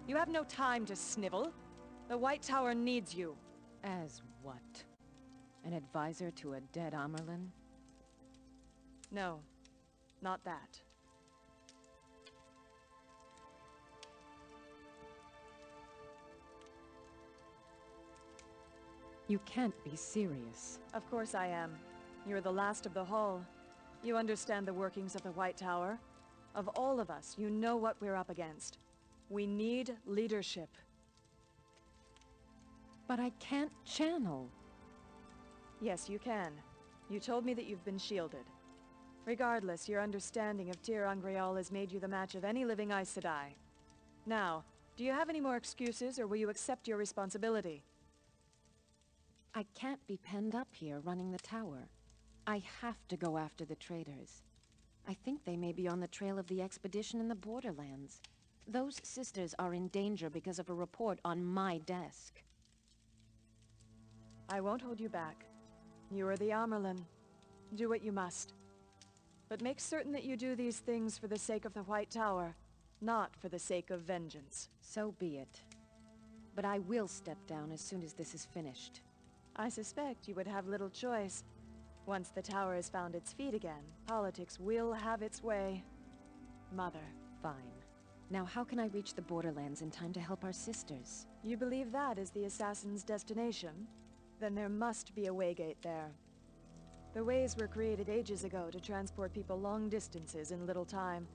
You have no time to snivel. The White Tower needs you. As what? An advisor to a dead Amerlin? No, not that. You can't be serious. Of course I am. You're the last of the Hall. You understand the workings of the White Tower. Of all of us, you know what we're up against. We need leadership. But I can't channel. Yes, you can. You told me that you've been shielded. Regardless, your understanding of Tir Angreal has made you the match of any living Aes Sedai. Now, do you have any more excuses, or will you accept your responsibility? I can't be penned up here running the tower. I have to go after the traitors. I think they may be on the trail of the expedition in the Borderlands. Those sisters are in danger because of a report on my desk. I won't hold you back. You are the Amerlin. Do what you must. But make certain that you do these things for the sake of the White Tower, not for the sake of vengeance. So be it. But I will step down as soon as this is finished. I suspect you would have little choice. Once the tower has found its feet again, politics will have its way. Mother. Fine. Now how can I reach the Borderlands in time to help our sisters? You believe that is the assassin's destination? Then there must be a waygate there. The ways were created ages ago to transport people long distances in little time.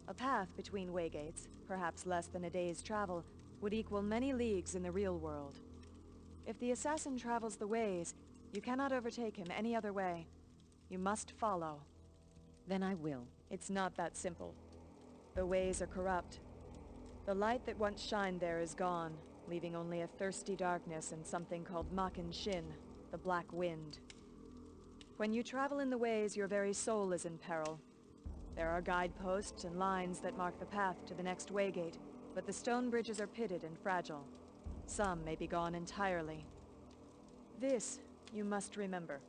A path between waygates, perhaps less than a day's travel, would equal many leagues in the real world. If the assassin travels the ways, you cannot overtake him any other way. You must follow. Then I will. It's not that simple. The ways are corrupt. The light that once shined there is gone, leaving only a thirsty darkness and something called Makin Shin, the Black Wind. When you travel in the ways, your very soul is in peril. There are guideposts and lines that mark the path to the next waygate, but the stone bridges are pitted and fragile. Some may be gone entirely. This you must remember.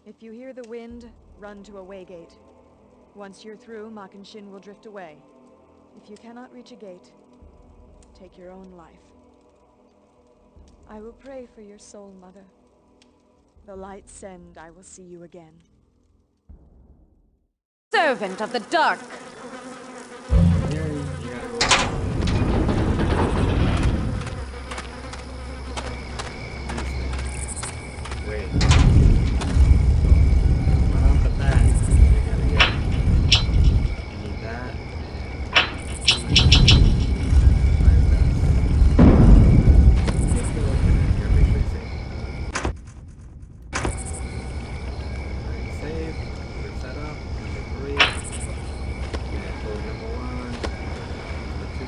If you hear the wind, run to a waygate. Once you're through, Makin Shin will drift away. If you cannot reach a gate, take your own life. I will pray for your soul, Mother. The light send, I will see you again. Servant of the dark! Here, you gotta go. Wait. Right off the bat, you gotta get. You need that. Save. We're set up. Number 3. And code number 1. Number 2.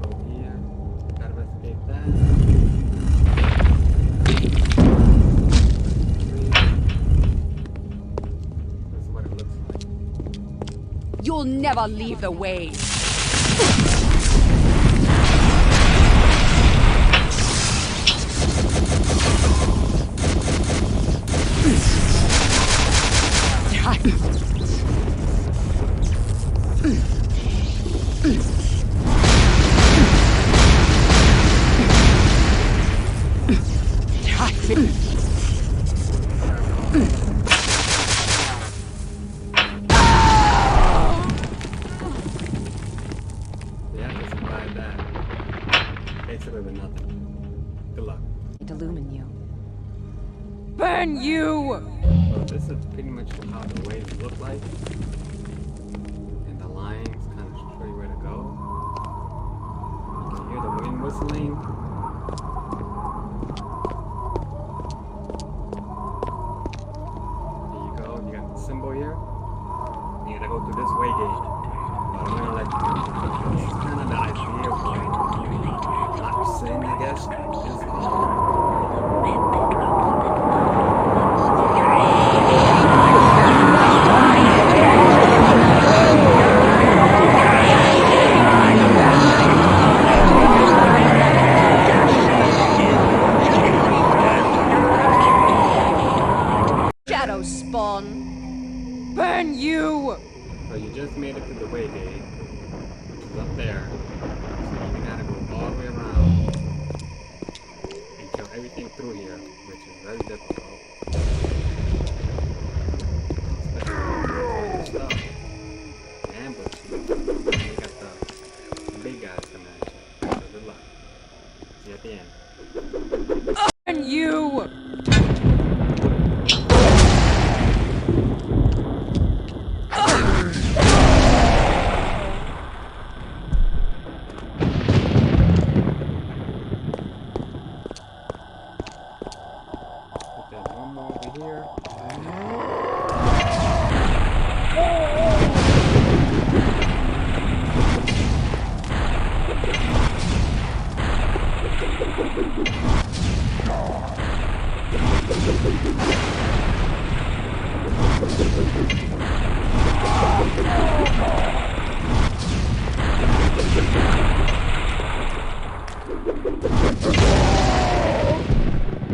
Go here. Gotta investigate that. 3. This is what it looks like. You'll never leave the ways! We have to survive that. Basically with nothing. Good luck. To illumine you. Burn you! So this is pretty much how the waves look like. And the lines kind of show you where to go. You can hear the wind whistling. There you go, you got the symbol here. You gotta go through this way gate. But I'm gonna let you. This is kind of the idea of like not sin, I guess. It's called. Shadow spawn! Burn you! So you just made it to the way gate, which is up there. So you gotta go all the way around and kill everything through here, which is very difficult. Especially stuff. Ambush. You got the big guys coming at you. So good luck. See you at the end. Burn you! Put that one more over here.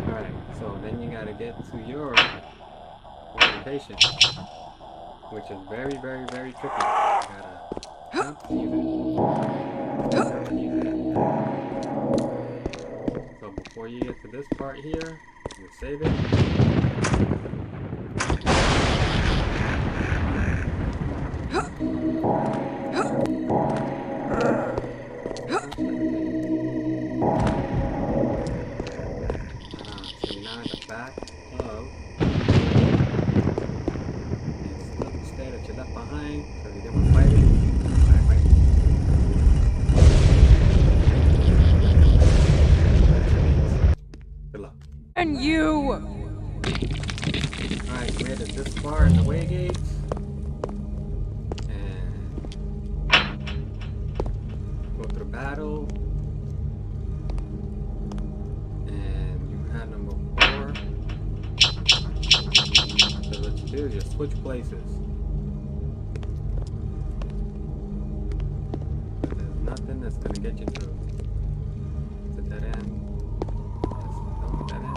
Alright, so then you gotta get to your orientation, which is very, very, very tricky. You gotta jump to use it. Use it. before you get to this part here, you save it. So you're now at the back of the stair that you left behind because you didn't want to fight it. Back. Good luck. And you! Alright, we made it this far in the way gates. And go through battle. And you had number 4. So what you do is you switch places. But there's nothing that's gonna get you through. It's a dead end. Yes, no, dead end.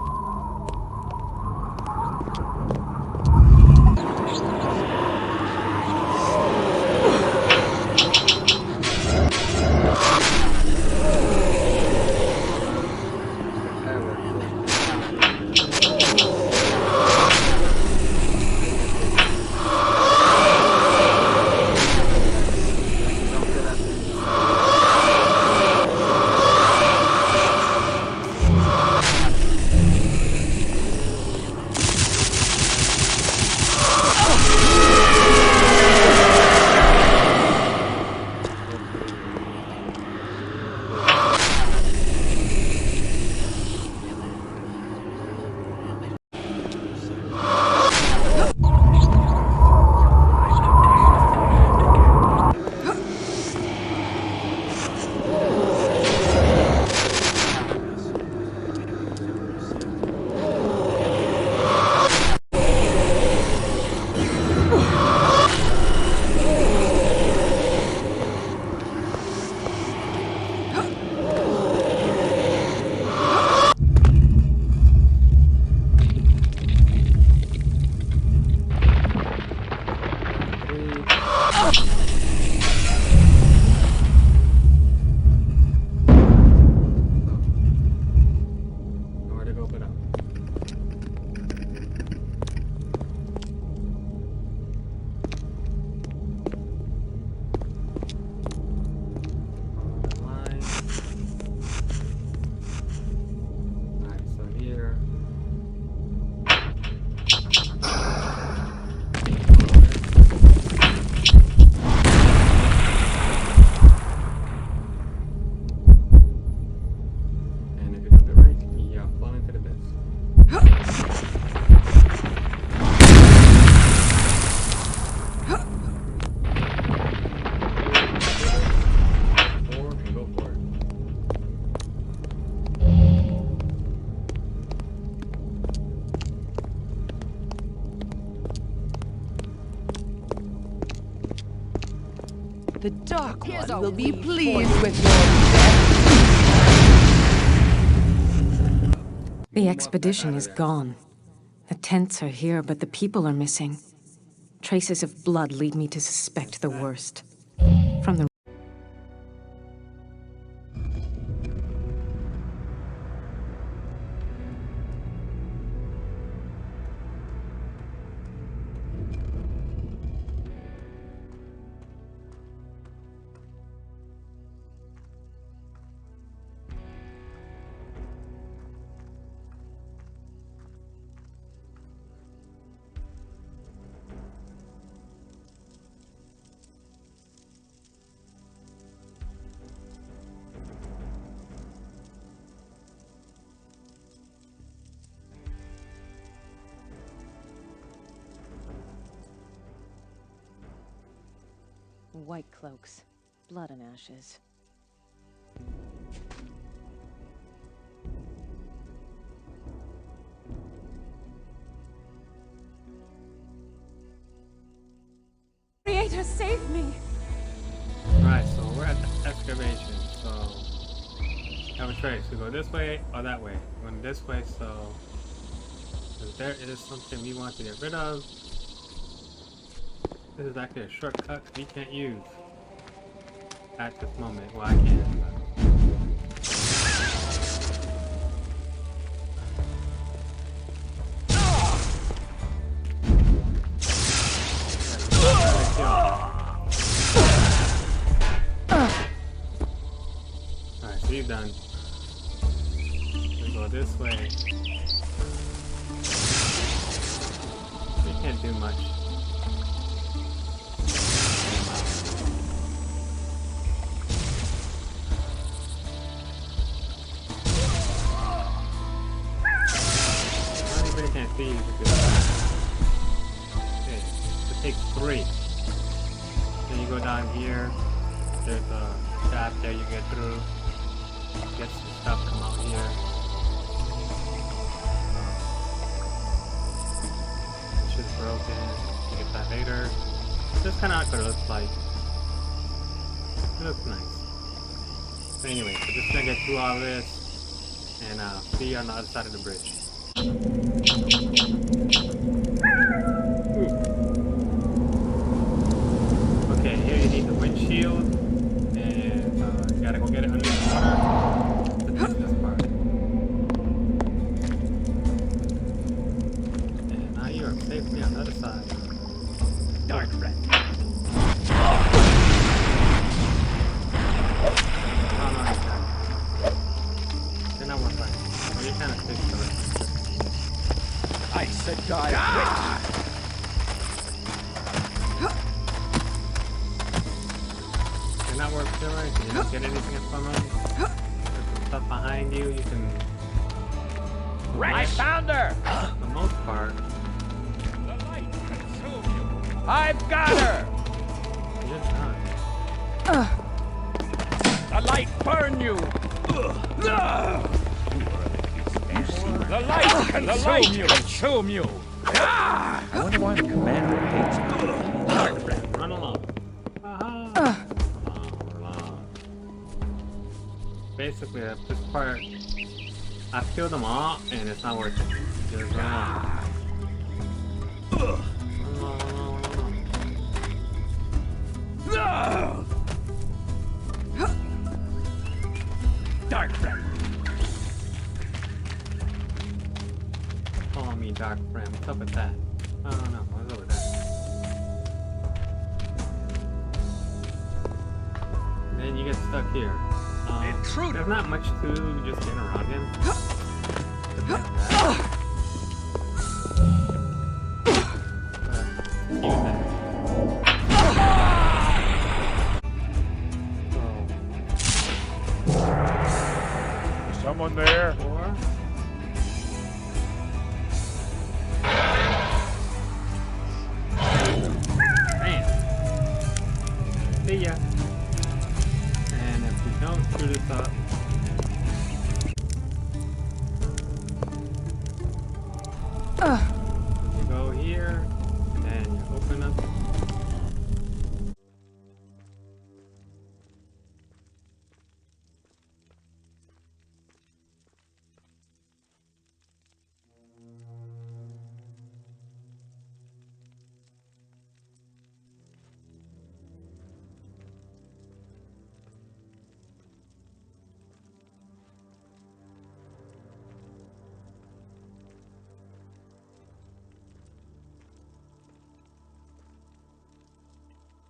The Dark One will be pleased with your death. The expedition is gone. The tents are here, but the people are missing. Traces of blood lead me to suspect the worst. From the white cloaks, blood and ashes. Creator, save me! Right, so we're at the excavation, so have a choice. We go this way or that way. We're going this way, so if there is something we want to get rid of, this is actually a shortcut we can't use at this moment. Well, I can't. done. We go this way. We can't do much. I can't see you. Okay, it takes 3. Then you go down here. There's a gap there you get through. Get some stuff, come out here. It's just broken. You get that later. This is kind of what it looks like. It looks nice. But anyway, so just gonna get through all this and see you on the other side of the bridge. Ooh. Okay, here you need the windshield, and you gotta go get it under the water to test this part. And now you are safely on the other side. Dark red. Oh no, you're not. You're not one time. Well, you're kind of safe for it. I said die. You're not worth killing. You don't get anything from them. There's some stuff behind you. You can. I found her. For the most part. The light consumed you. I've got her. You're done. The light burn you. The light consume you. I wonder why the commander hates me. Run along. Basically, at this part, I've killed them all, and it's not worth it. Just run along. Dark friend. Follow me, dark friend. What's up with that? I don't know. What's up with that? Then you get stuck here. Intruder. There's not much to just getting around him. Someone there? Or bam. See ya. And if we don't screw this up, you go here, and you open up.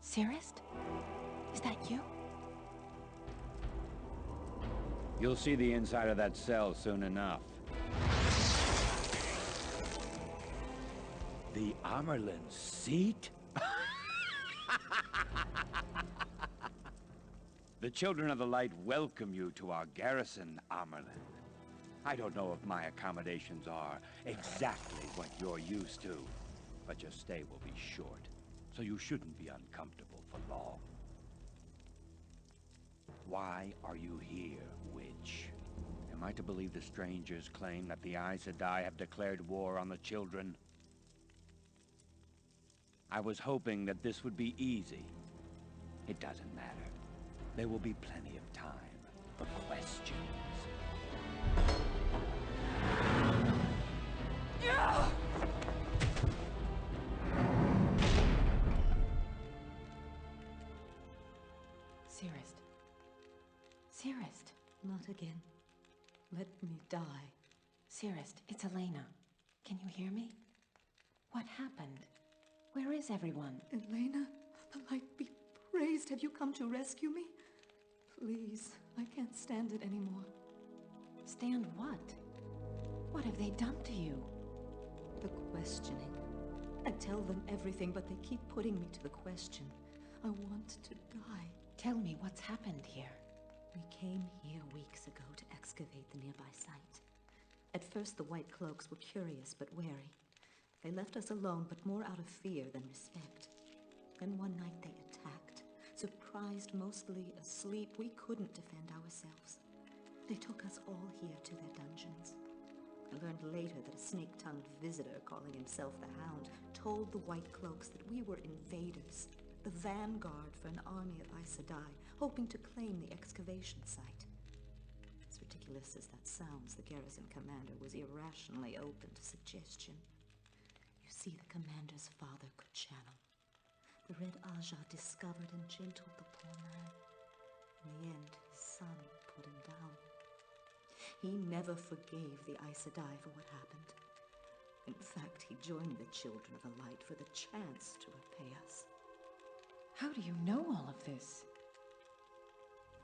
Cirrus? Is that you? You'll see the inside of that cell soon enough. The Amerlin seat? The Children of the Light welcome you to our garrison, Amerlin. I don't know if my accommodations are exactly what you're used to, but your stay will be short, so you shouldn't be uncomfortable for long. Why are you here, witch? Am I to believe the strangers claim that the Aes Sedai have declared war on the children? I was hoping that this would be easy. It doesn't matter. There will be plenty of time for questions. Cirrus. Cirrus. Not again. Let me die. Cirrus, it's Elena. Can you hear me? What happened? Where is everyone? Elena, the light be praised. Have you come to rescue me? Please, I can't stand it anymore. Stand what? What have they done to you? The questioning. I tell them everything, but they keep putting me to the question. I want to die. Tell me what's happened here. We came here weeks ago to excavate the nearby site. At first, the White Cloaks were curious but wary. They left us alone, but more out of fear than respect. Then one night they attacked. Surprised, mostly asleep, we couldn't defend ourselves. They took us all here to their dungeons. I learned later that a snake-tongued visitor calling himself the Hound told the White Cloaks that we were invaders, the vanguard for an army of Aes Sedai, hoping to claim the excavation site. As ridiculous as that sounds, the garrison commander was irrationally open to suggestion. You see, the commander's father could channel. The Red Aja discovered and gentled the poor man. In the end, his son put him down. He never forgave the Aes Sedai for what happened. In fact, he joined the Children of the Light for the chance to repay us. How do you know all of this?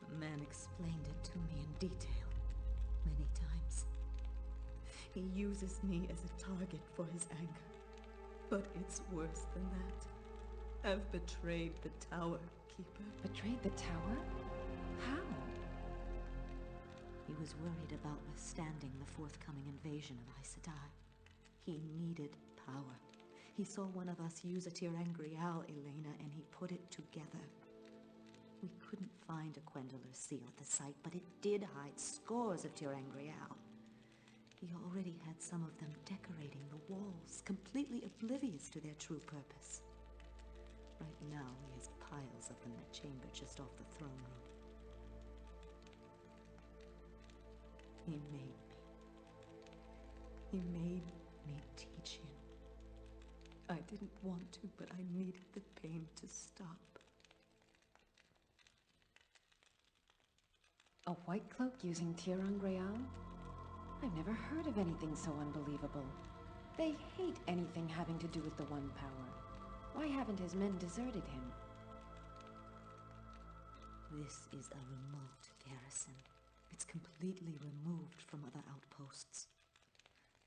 The man explained it to me in detail, many times. He uses me as a target for his anger. But it's worse than that. I've betrayed the Tower Keeper. Betrayed the Tower? How? He was worried about withstanding the forthcoming invasion of Aes Sedai. He needed power. He saw one of us use a tir'angreal, Elena, and he put it together. We couldn't find a Quendalar seal at the site, but it did hide scores of tir'angreal. He already had some of them decorating the walls, completely oblivious to their true purpose. Right now, he has piles of them in a chamber just off the throne room. He made me. He made me teach him. I didn't want to, but I needed the pain to stop. A White Cloak using tir'angreal? I've never heard of anything so unbelievable. They hate anything having to do with the One Power. Why haven't his men deserted him? This is a remote garrison. It's completely removed from other outposts.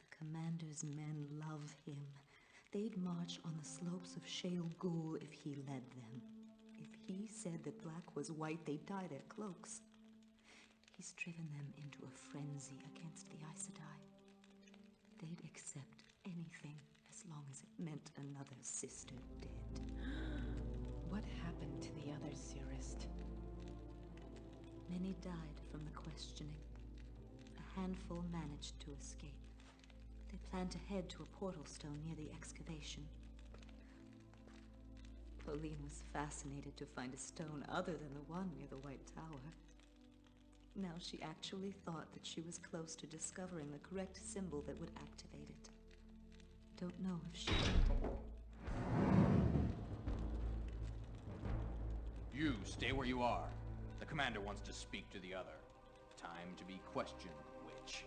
The commander's men love him. They'd march on the slopes of Shale Ghul if he led them. If he said that black was white, they'd dye their cloaks. He's driven them into a frenzy against the Aes Sedai. They'd accept anything as long as it meant another sister dead. What happened to the other Seerist? Many died from the questioning. A handful managed to escape. They planned to head to a portal stone near the excavation. Pauline was fascinated to find a stone other than the one near the White Tower. Now she actually thought that she was close to discovering the correct symbol that would activate it. Don't know if she did. You stay where you are. The commander wants to speak to the other. Time to be questioned, witch.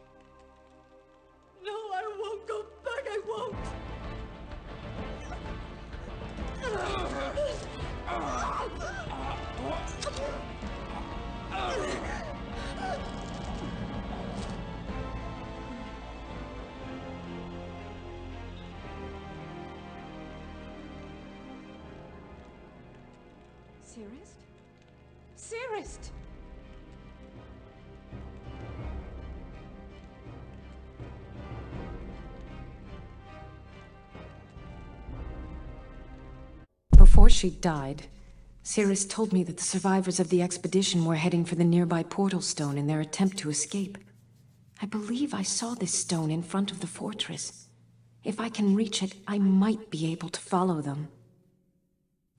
No, I won't go back, I won't! Seerist? Seerist! Before she died, Seerist told me that the survivors of the expedition were heading for the nearby portal stone in their attempt to escape. I believe I saw this stone in front of the fortress. If I can reach it, I might be able to follow them.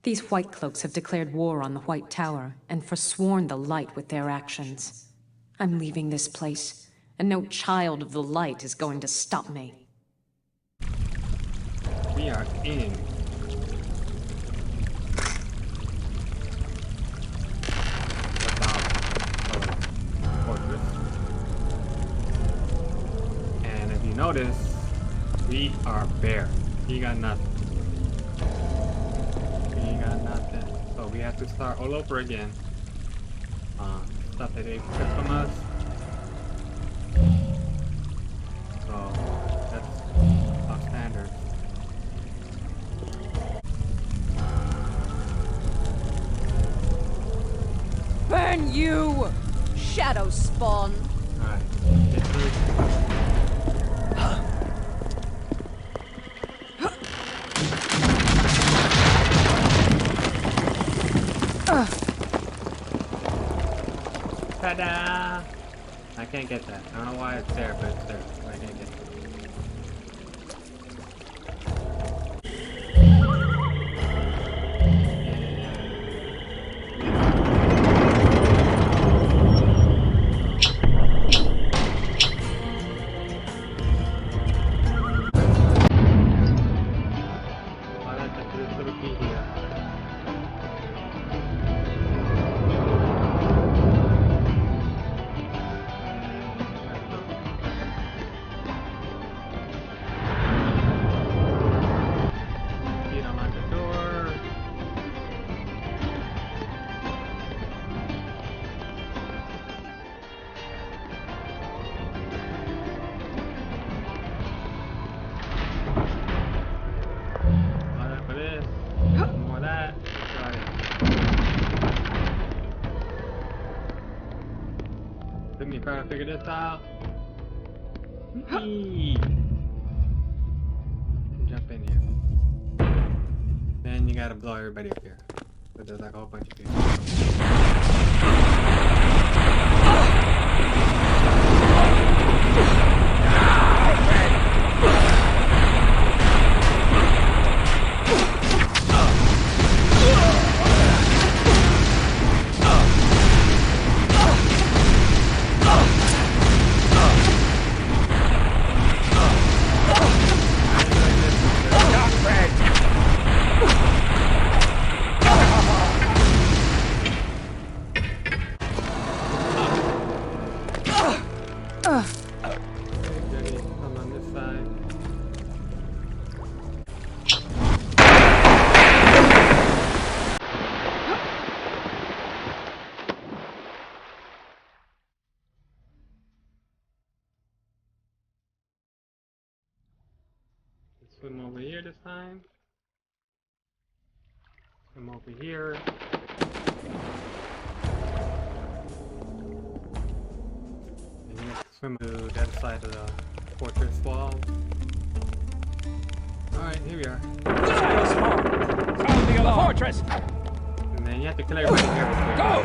These White Cloaks have declared war on the White Tower and forsworn the light with their actions. I'm leaving this place, and no child of the light is going to stop me. We are in fortress. And if you notice, we are bare. He got nothing. He got nothing. So we have to start all over again. stuff that they took from us. So that's our standard. Burn you! Shadow spawn! Alright, get through. Ta-da! I can't get that. I don't know why it's there, but it's there. I can't get it. Took me trying to figure this out. Jump in here. Then you gotta blow everybody up here. But there's like a whole bunch of people. Swim over here this time. Swim over here. And you have to swim to the other side of the fortress wall. Alright, here we are. Sound the fortress! And then you have to kill everybody here. Go!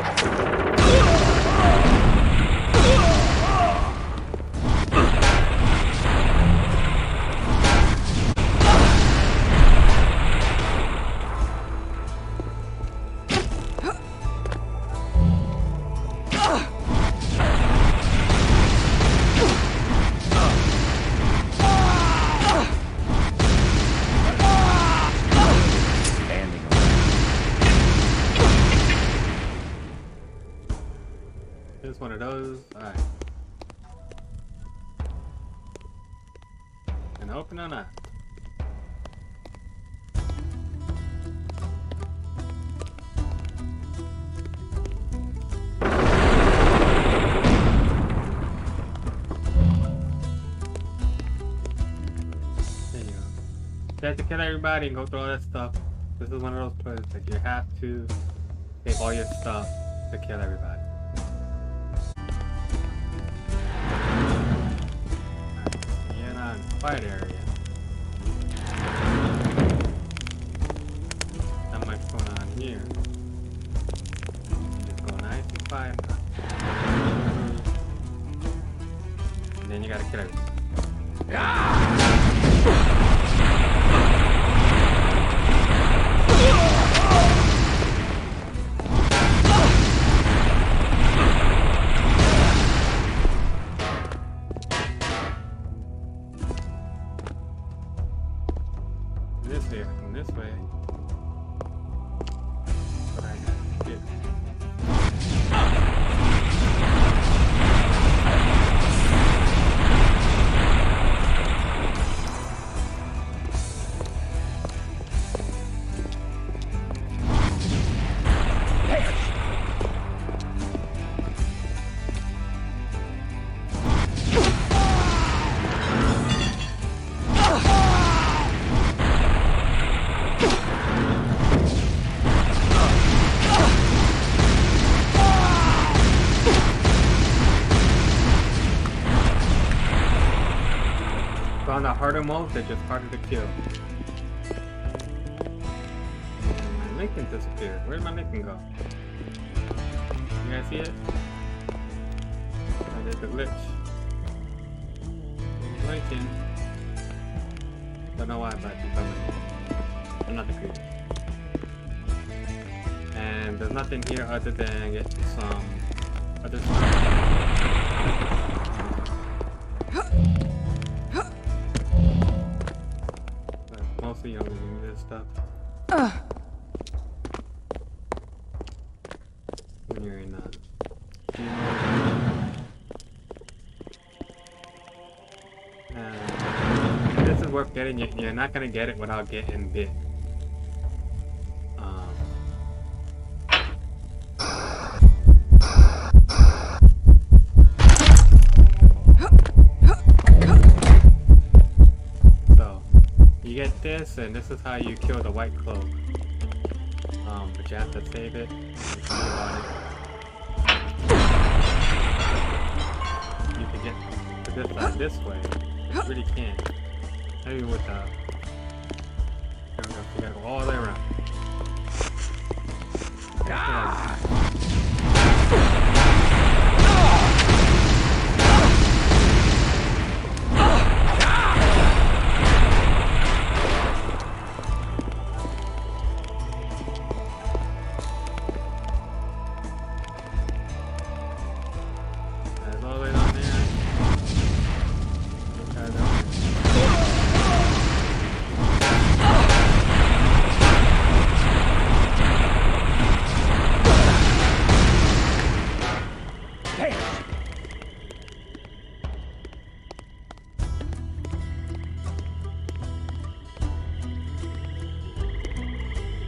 Here's one of those. Alright. Can I open or not? There you go. You have to kill everybody and go through all that stuff. This is one of those places that you have to save all your stuff to kill everybody. Quiet area. Not much going on here. Just go nice and quiet. And then you gotta kill everything. This way. But I got to get. on the harder modes, they're just harder to kill. And my Lincoln disappeared. Where'd my Lincoln go? You guys see it? Oh, there's the glitch. Lincoln. Don't know why, but he's coming. I'm not the creep. And there's nothing here other than get some other stuff. But mostly only this stuff. When you're in this is worth getting. You're not gonna get it without getting bit. So you get this, and this is how you kill the white cloak. But you have to save it. You can get to this side this way. You really can't. Maybe with the... There we go. You gotta go all the way around.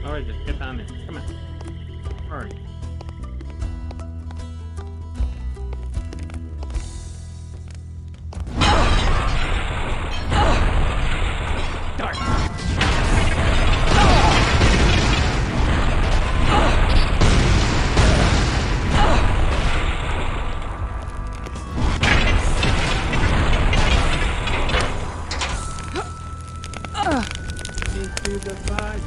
Alright, just get down there. Come on. Alright. Into the fire.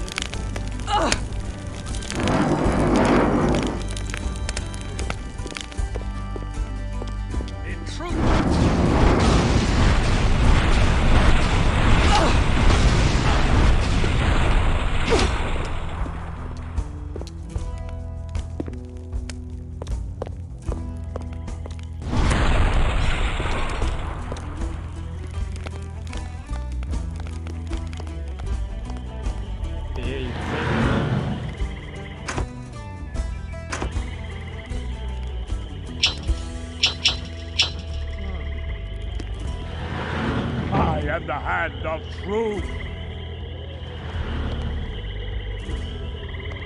And the hand of truth.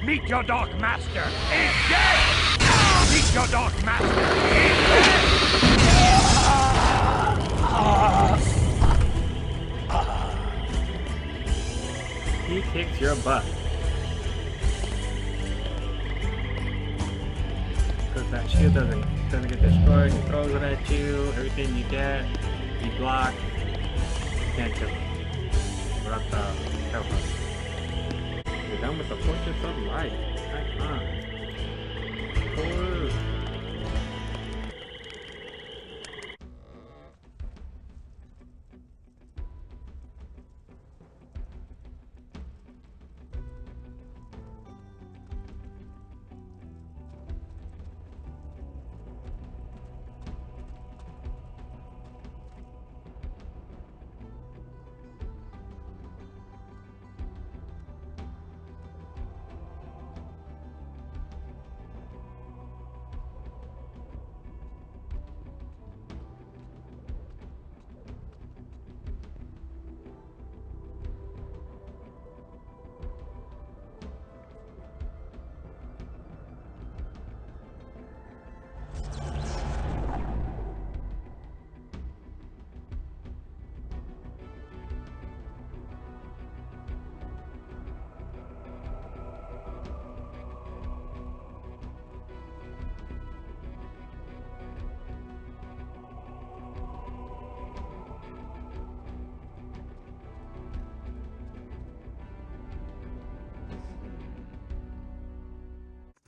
Meet your dark master is dead! Meet your dark master is dead! He kicks your butt. Because that shield doesn't get destroyed, he throws it at you, everything you get, you block. Can't kill him. We're at the hell house. You're done with the fortress of light. Heck on. Cool.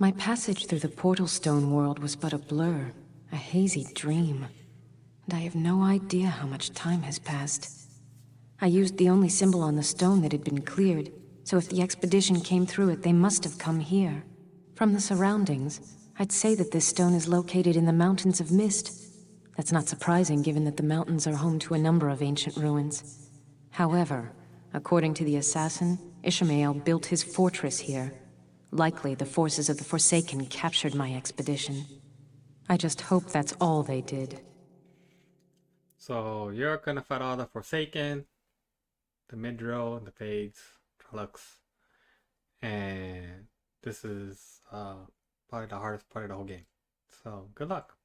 My passage through the portal stone world was but a blur, a hazy dream. And I have no idea how much time has passed. I used the only symbol on the stone that had been cleared, so if the expedition came through it, they must have come here. From the surroundings, I'd say that this stone is located in the Mountains of Mist. That's not surprising, given that the mountains are home to a number of ancient ruins. However, according to the assassin, Ishmael built his fortress here. Likely, the forces of the Forsaken captured my expedition. I just hope that's all they did. So you're gonna fight all the Forsaken, the Midro, the Fades, Trollocs, and this is probably the hardest part of the whole game. So good luck.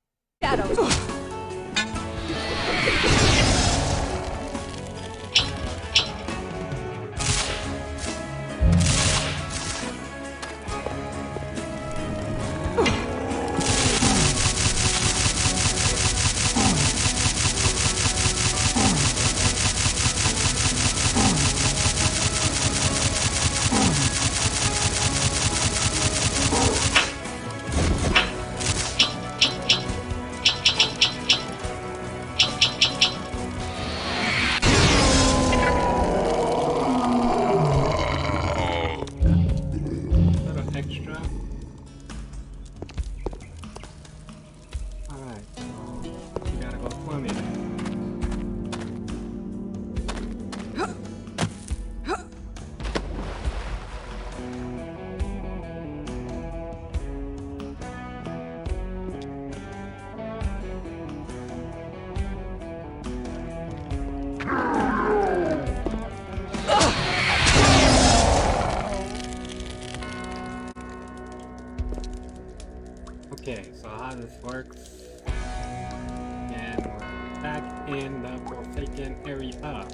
Okay, so how this works, and we're back in the Forsaken area.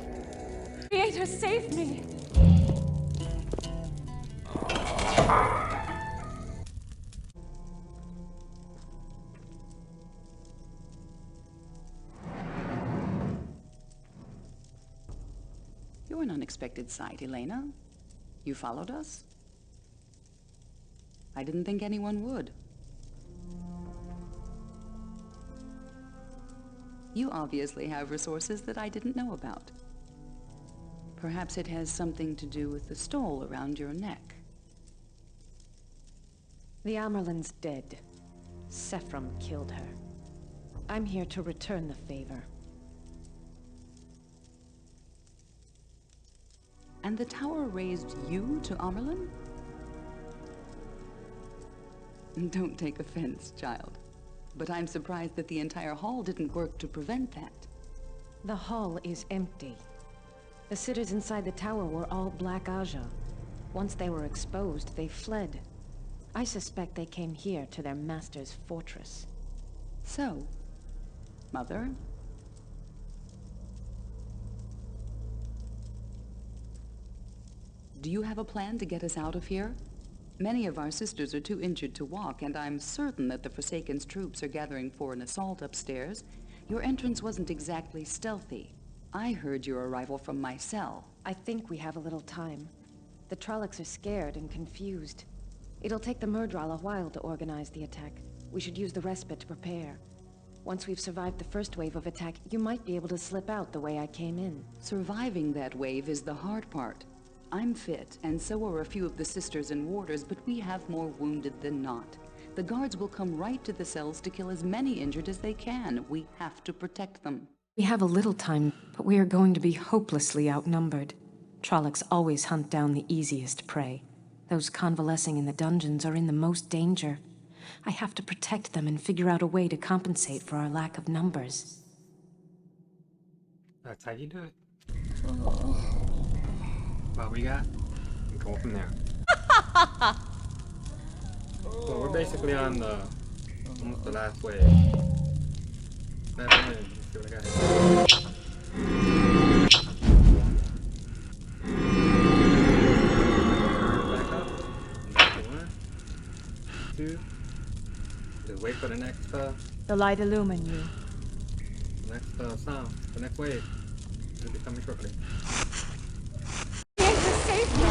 Creator, save me! You're an unexpected sight, Elena. You followed us? I didn't think anyone would. You obviously have resources that I didn't know about. Perhaps it has something to do with the stole around your neck. The Amerlin's dead. Sephram killed her. I'm here to return the favor. And the tower raised you to Amerlin? Don't take offense, child. But I'm surprised that the entire hall didn't work to prevent that. The hall is empty. The sitters inside the tower were all Black Aja. Once they were exposed, they fled. I suspect they came here to their master's fortress. So, Mother? Do you have a plan to get us out of here? Many of our sisters are too injured to walk, and I'm certain that the Forsaken's troops are gathering for an assault upstairs. Your entrance wasn't exactly stealthy. I heard your arrival from my cell. I think we have a little time. The Trollocs are scared and confused. It'll take the Murdral a while to organize the attack. We should use the respite to prepare. Once we've survived the first wave of attack, you might be able to slip out the way I came in. Surviving that wave is the hard part. I'm fit, and so are a few of the sisters and warders, but we have more wounded than not. The guards will come right to the cells to kill as many injured as they can. We have to protect them. We have a little time, but we are going to be hopelessly outnumbered. Trollocs always hunt down the easiest prey. Those convalescing in the dungeons are in the most danger. I have to protect them and figure out a way to compensate for our lack of numbers. That's how you do it. What we got? We go from there. So we're basically on the almost the last wave. Let's see what I got here. Back up. 1, 2. Just wait for the next The light illumine you. sound. The next wave. It'll be coming shortly. Creator, save me!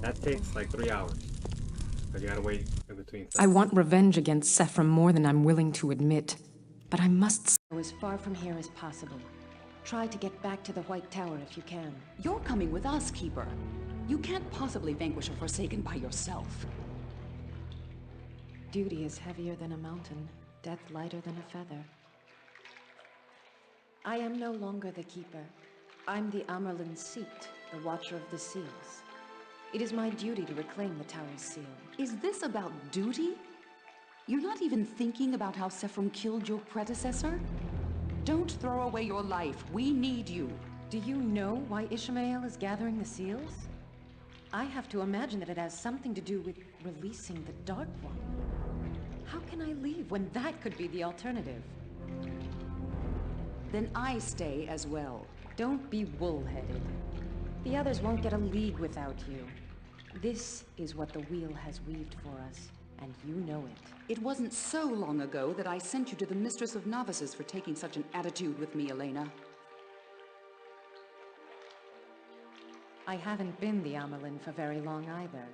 That takes like 3 hours. But you gotta wait in between. I want revenge against Sephram more than I'm willing to admit. But I must Go as far from here as possible. Try to get back to the White Tower if you can. You're coming with us, Keeper. You can't possibly vanquish a Forsaken by yourself. Duty is heavier than a mountain, death lighter than a feather. I am no longer the Keeper. I'm the Amerlin Seat, the Watcher of the Seals. It is my duty to reclaim the Tower's seal. Is this about duty? You're not even thinking about how Sephram killed your predecessor? Don't throw away your life. We need you. Do you know why Ishmael is gathering the seals? I have to imagine that it has something to do with releasing the Dark One. How can I leave when that could be the alternative? Then I stay as well. Don't be wool-headed. The others won't get a league without you. This is what the wheel has weaved for us, and you know it. It wasn't so long ago that I sent you to the Mistress of Novices for taking such an attitude with me, Elena. I haven't been the Amerlin for very long either.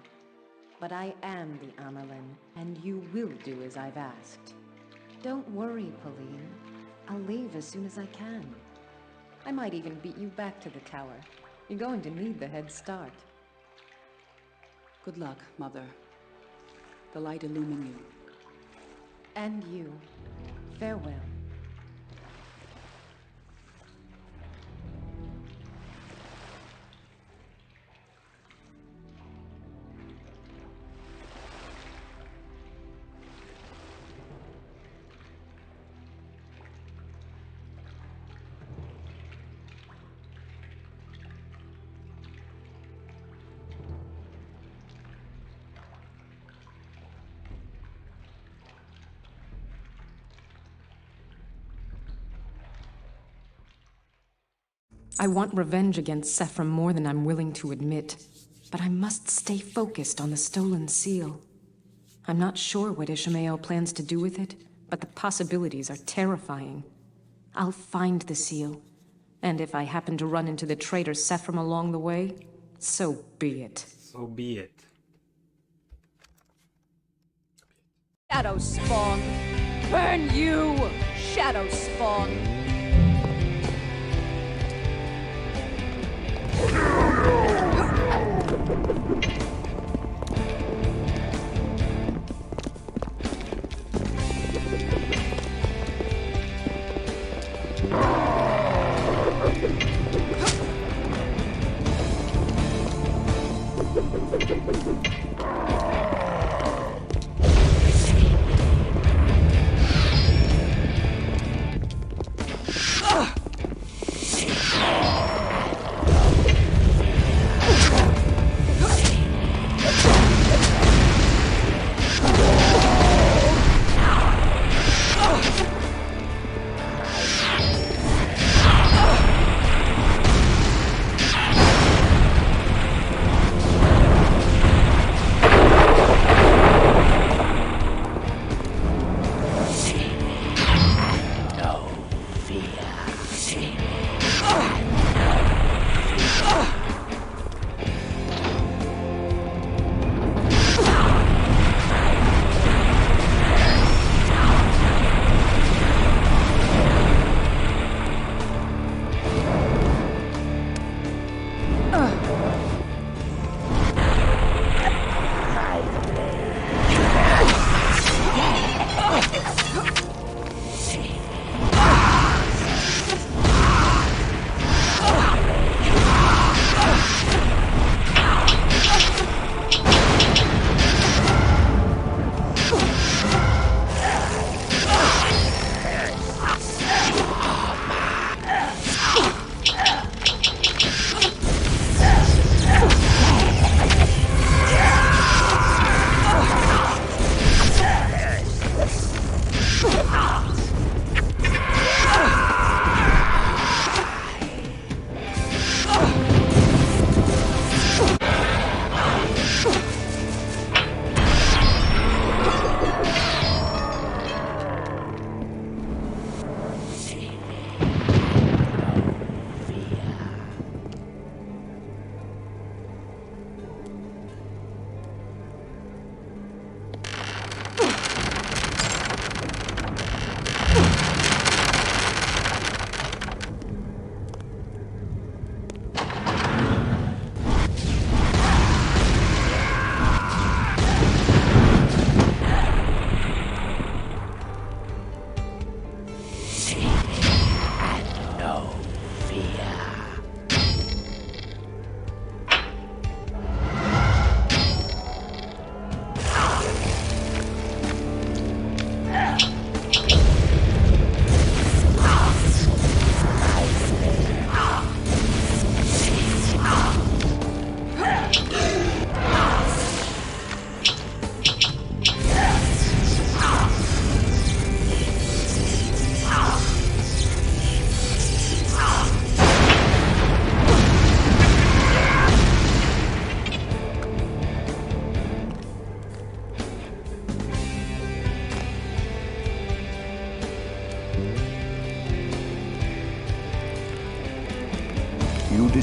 But I am the Amerlin, and you will do as I've asked. Don't worry, Pauline. I'll leave as soon as I can. I might even beat you back to the tower. You're going to need the head start. Good luck, Mother. The light illumine you. And you. Farewell. I want revenge against Sephram more than I'm willing to admit. But I must stay focused on the stolen seal. I'm not sure what Ishmael plans to do with it, but the possibilities are terrifying. I'll find the seal. And if I happen to run into the traitor Sephram along the way, so be it. So be it. Shadow Spawn! Burn you! Shadow Spawn!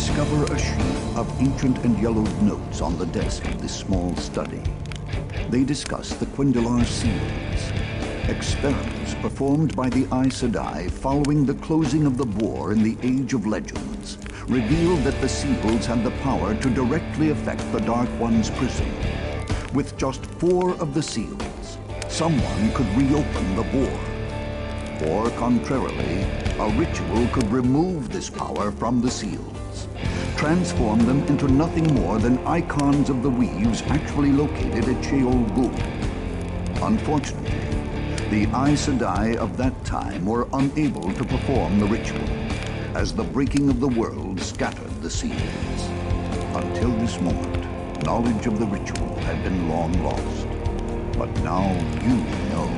discover a sheaf of ancient and yellowed notes on the desk of this small study. They discuss the Quendalar seals, experiments performed by the Aes Sedai following the closing of the bore in the Age of Legends revealed that the seals had the power to directly affect the Dark One's prison. With just 4 of the seals, someone could reopen the bore. Or contrarily, a ritual could remove this power from the seals, transform them into nothing more than icons of the weaves actually located at Sheol Gu. Unfortunately, the Aes Sedai of that time were unable to perform the ritual, as the breaking of the world scattered the seals. Until this moment, knowledge of the ritual had been long lost. But now you know.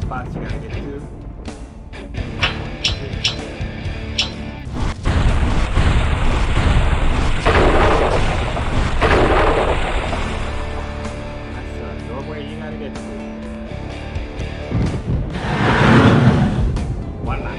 spots you gotta get to. That's a doorway you gotta get to. Voila.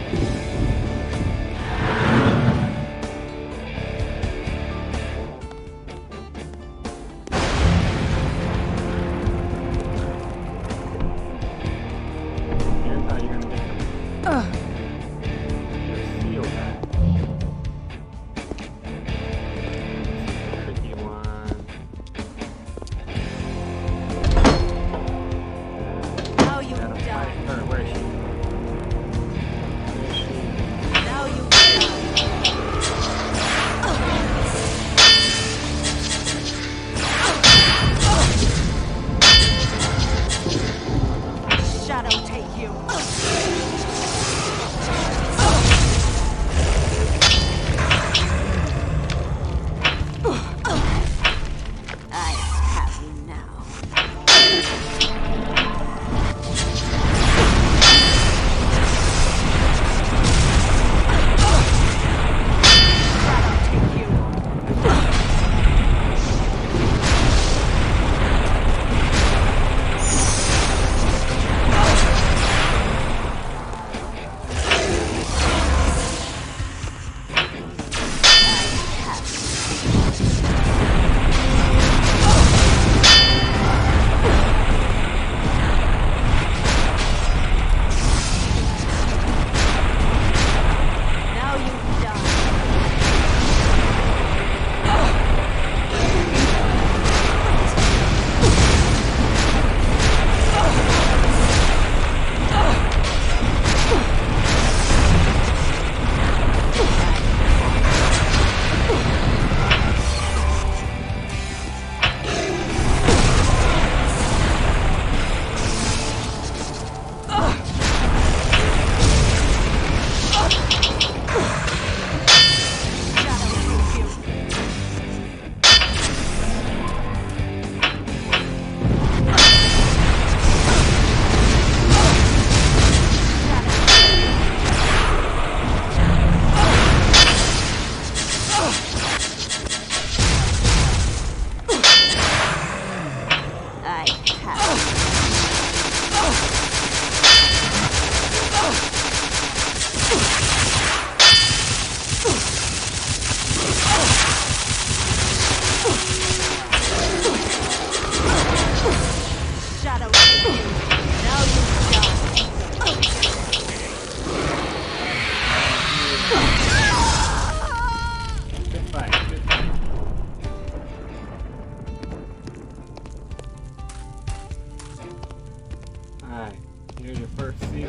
Here's your first seal.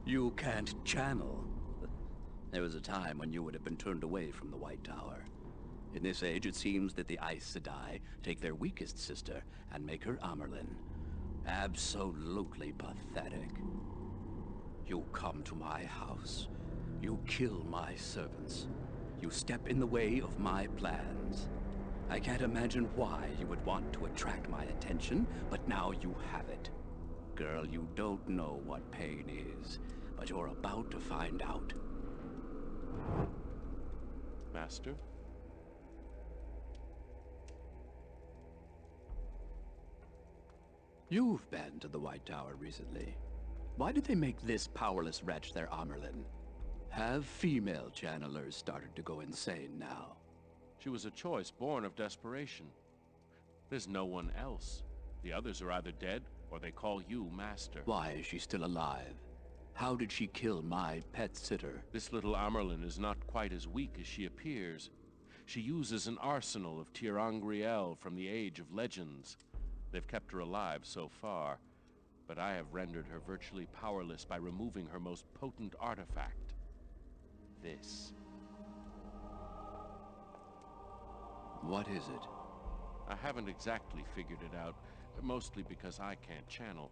You can't channel. There was a time when you would have been turned away from the White Tower. In this age, it seems that the Aes Sedai take their weakest sister and make her Amerlin. Absolutely pathetic. You come to my house. You kill my servants. You step in the way of my plans. I can't imagine why you would want to attract my attention, but now you have it. Girl, you don't know what pain is, but you're about to find out. Master? You've been to the White Tower recently. Why did they make this powerless wretch their Amerlin? Have female channelers started to go insane now? She was a choice born of desperation. There's no one else. The others are either dead, or they call you master. Why is she still alive? How did she kill my pet sitter? This little Amerlin is not quite as weak as she appears. She uses an arsenal of tir'angriel from the Age of Legends. They've kept her alive so far, but I have rendered her virtually powerless by removing her most potent artifact. This. What is it? I haven't exactly figured it out, mostly because I can't channel.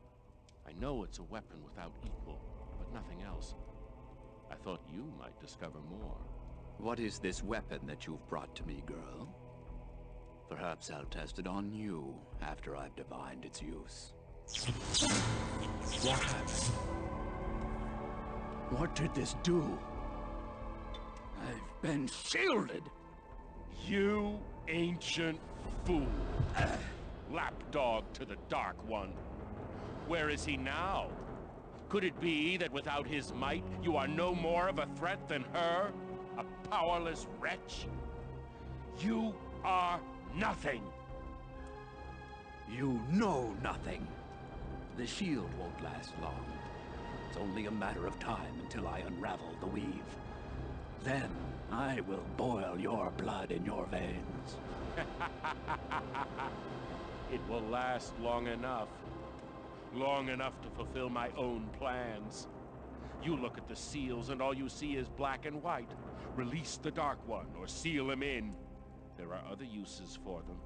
I know it's a weapon without equal, but nothing else. I thought you might discover more. What is this weapon that you've brought to me, girl? Perhaps I'll test it on you after I've divined its use. What happened? What did this do? I've been shielded! You ancient fool! Lapdog to the Dark One. Where is he now? Could it be that without his might, you are no more of a threat than her? A powerless wretch? You are nothing! You know nothing. The shield won't last long. It's only a matter of time until I unravel the weave. Then I will boil your blood in your veins. It will last long enough. Long enough to fulfill my own plans. You look at the seals and all you see is black and white. Release the Dark One or seal him in. There are other uses for them.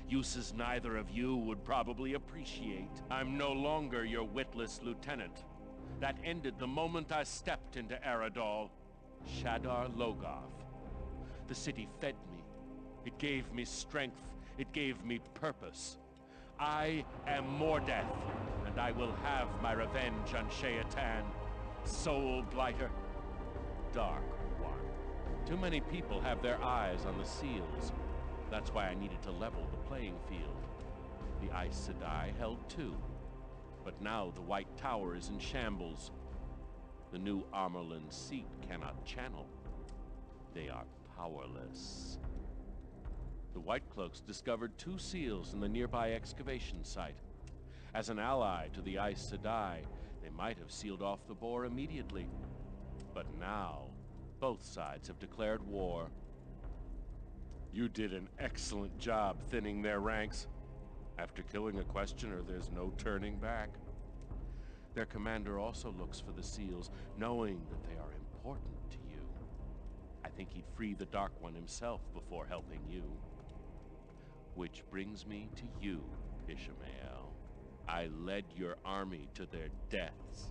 Uses neither of you would probably appreciate. I'm no longer your witless lieutenant. That ended the moment I stepped into Eridol. Shadar Logoth. The city fed me. It gave me strength. It gave me purpose. I am Mordeth, and I will have my revenge on shai'tan. Soul Blighter. Dark One. Too many people have their eyes on the seals. That's why I needed to level the playing field. The Aes Sedai held two. But now the White Tower is in shambles. The new Amerlin seat cannot channel. They are powerless. The White Cloaks discovered 2 seals in the nearby excavation site. As an ally to the Aes Sedai, they might have sealed off the Boar immediately. But now, both sides have declared war. You did an excellent job thinning their ranks. After killing a questioner, there's no turning back. Their commander also looks for the seals, knowing that they are important to you. I think he'd free the Dark One himself before helping you. Which brings me to you, Ishmael. I led your army to their deaths.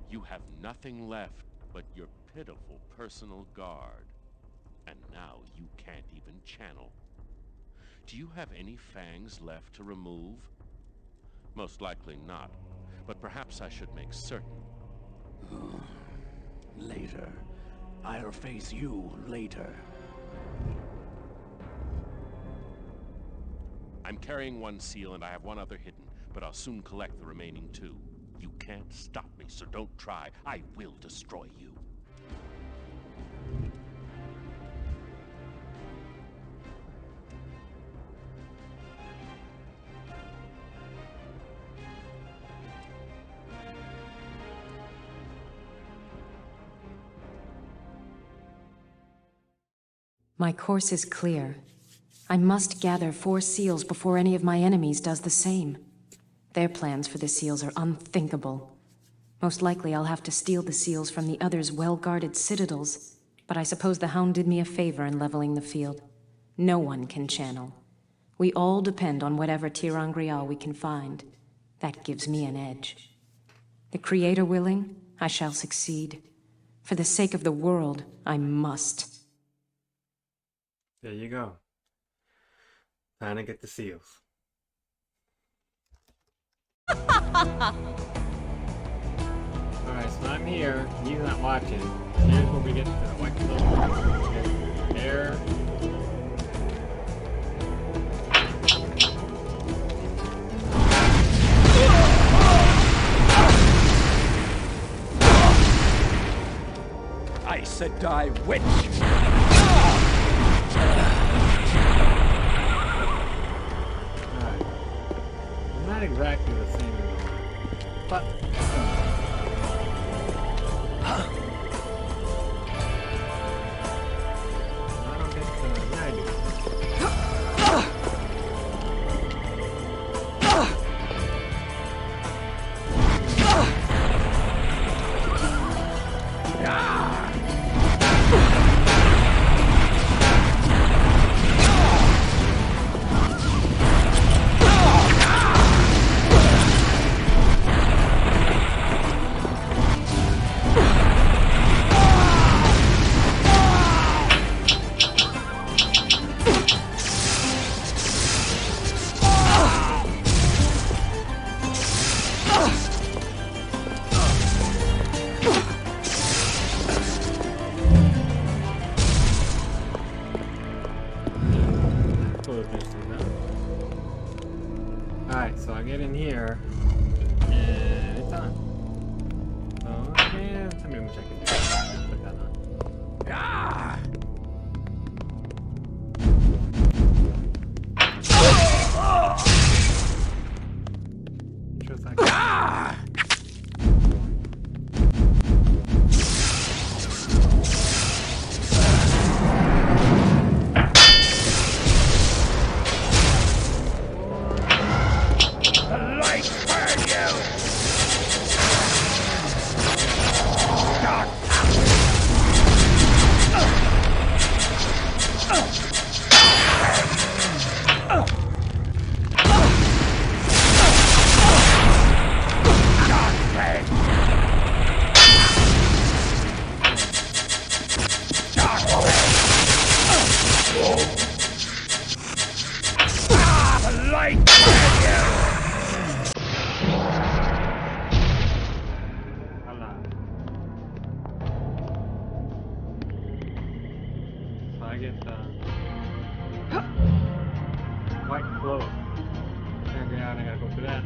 You have nothing left but your pitiful personal guard. And now you can't even channel. Do you have any fangs left to remove? Most likely not, but perhaps I should make certain. Later. I'll face you later. I'm carrying 1 seal and I have 1 other hidden, but I'll soon collect the remaining 2. You can't stop me, so don't try. I will destroy you. My course is clear. I must gather 4 seals before any of my enemies does the same. Their plans for the seals are unthinkable. Most likely I'll have to steal the seals from the others' well-guarded citadels, but I suppose the Hound did me a favor in leveling the field. No one can channel. We all depend on whatever tir'angriel we can find. That gives me an edge. The Creator willing, I shall succeed. For the sake of the world, I must. There you go. Time to get the seals. Alright, so I'm here. He's not watching. Here's where we get to the White Cloak. There. Aes Sedai witch! Not exactly the same, but I don't think so. Yeah, I do. Alright, so I get in here, and it's on. So, okay, tell me when check it. Put that on. Ah! Just like ah! I get the white flow. Figure out I gotta go through that.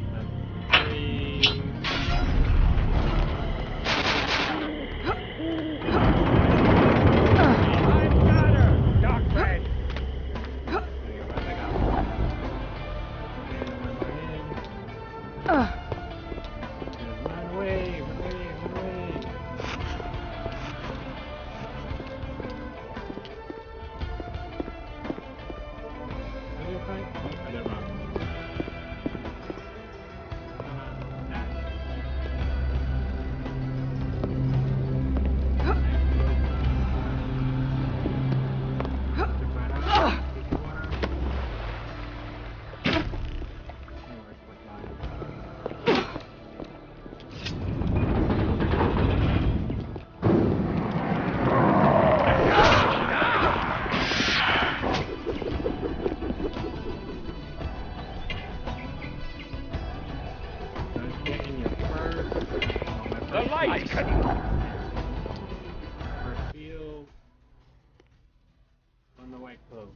On the white clothes.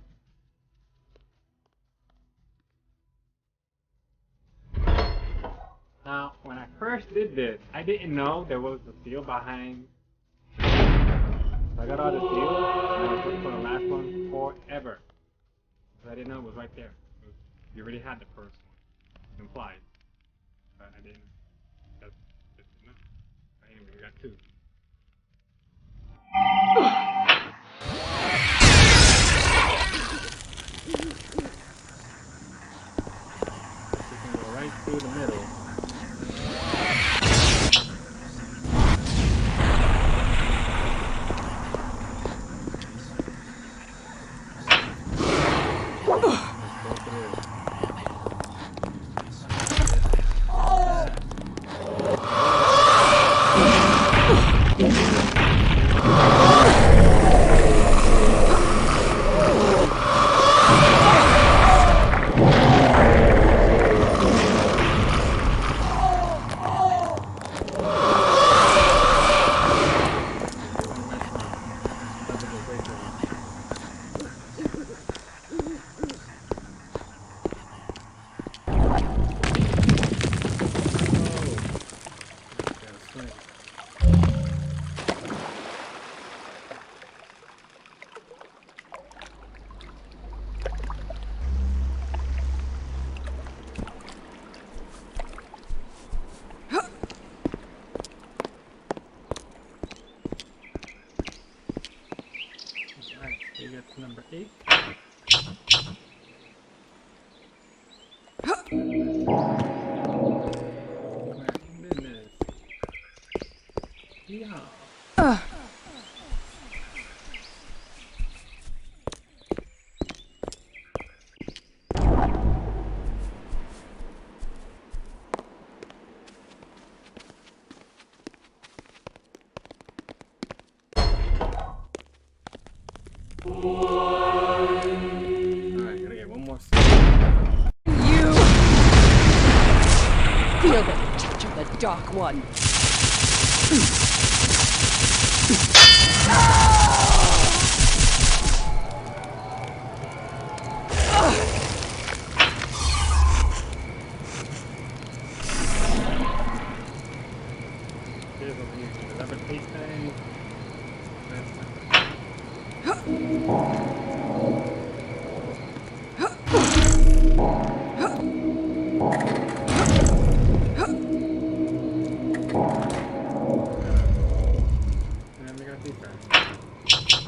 Now, when I first did this, I didn't know there was a seal behind. So I got all the seals, and I was looking for the last one forever. But I didn't know it was right there. You already had the first one implied, but I didn't. That's enough. But anyway, we got two. You can go right through the middle. escape. Yeah. Alright, gotta get one more second. You feel the touch of the Dark One. Here's what we need to do. Levitate thing. And we got these guys.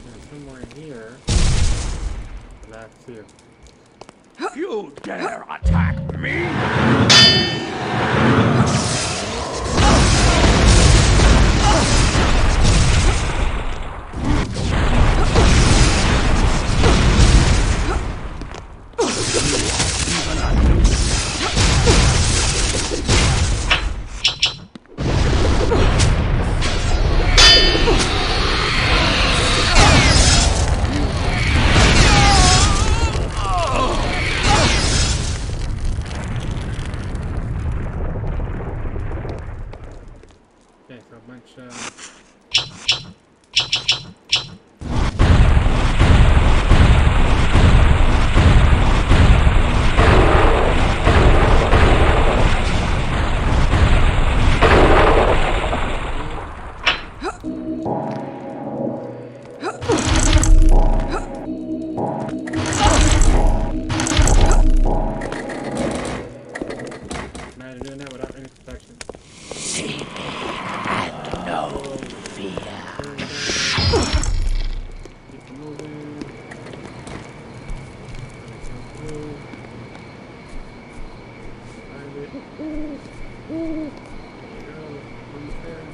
There's somewhere in here. That's you. You dare attack me? Okay, so a bunch man doing that without any protection. No fear. Keep moving. Through. Find it. There you go. Almost there.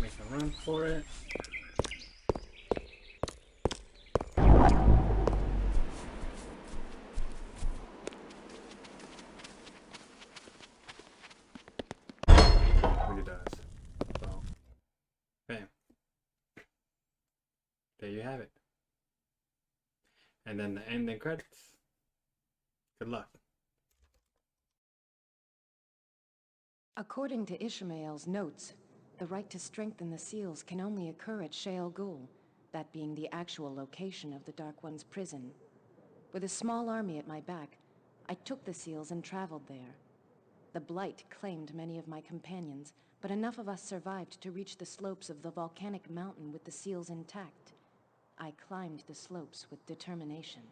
Make a run for it. Really does. So, bam. There you have it. And then the ending credits. Good luck. According to Ishmael's notes, the right to strengthen the seals can only occur at Shale Ghul, that being the actual location of the Dark One's prison. With a small army at my back, I took the seals and traveled there. The Blight claimed many of my companions, but enough of us survived to reach the slopes of the volcanic mountain with the seals intact. I climbed the slopes with determination.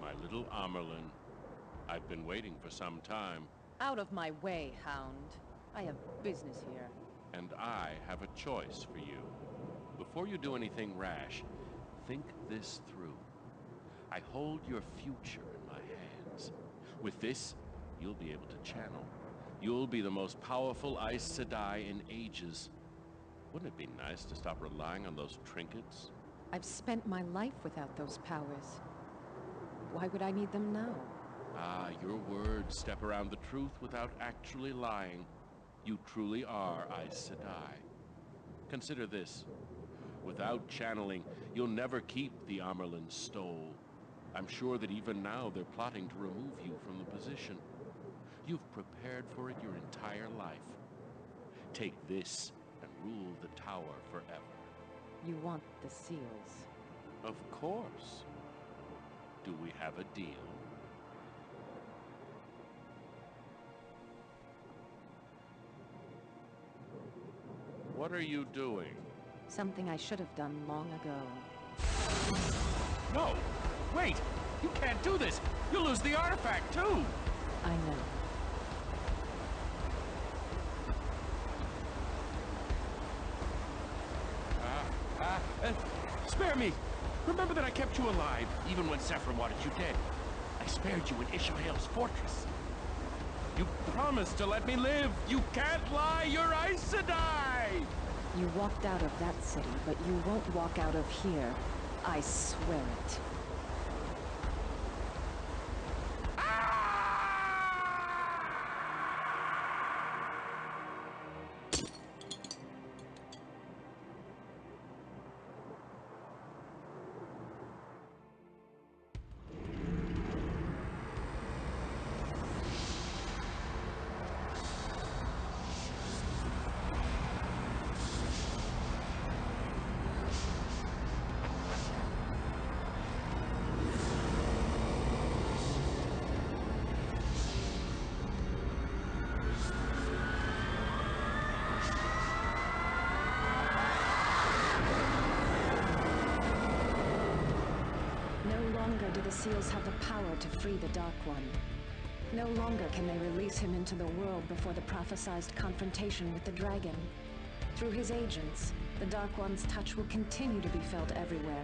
My little Amerlin, I've been waiting for some time, Out of my way, Hound. I have business here. and I have a choice for you. Before you do anything rash, think this through. I hold your future in my hands. With this, you'll be able to channel. You'll be the most powerful Aes Sedai in ages. Wouldn't it be nice to stop relying on those trinkets? I've spent my life without those powers. Why would I need them now? Ah, your words step around the truth without actually lying. You truly are Aes Sedai. Consider this. Without channeling, you'll never keep the Amerlin stole. I'm sure that even now they're plotting to remove you from the position. You've prepared for it your entire life. take this and rule the tower forever. You want the seals? Of course. Do we have a deal? What are you doing? Something I should have done long ago. No! Wait! You can't do this! You'll lose the artifact, too! I know. Spare me! Remember that I kept you alive, even when Sephra wanted you dead. I spared you in Ishmael's fortress. You promised to let me live! You can't lie! You're Aes Sedai! You walked out of that city, but you won't walk out of here. I swear it. No longer do the seals have the power to free the Dark One. No longer can they release him into the world before the prophesized confrontation with the dragon. Through his agents, the Dark One's touch will continue to be felt everywhere.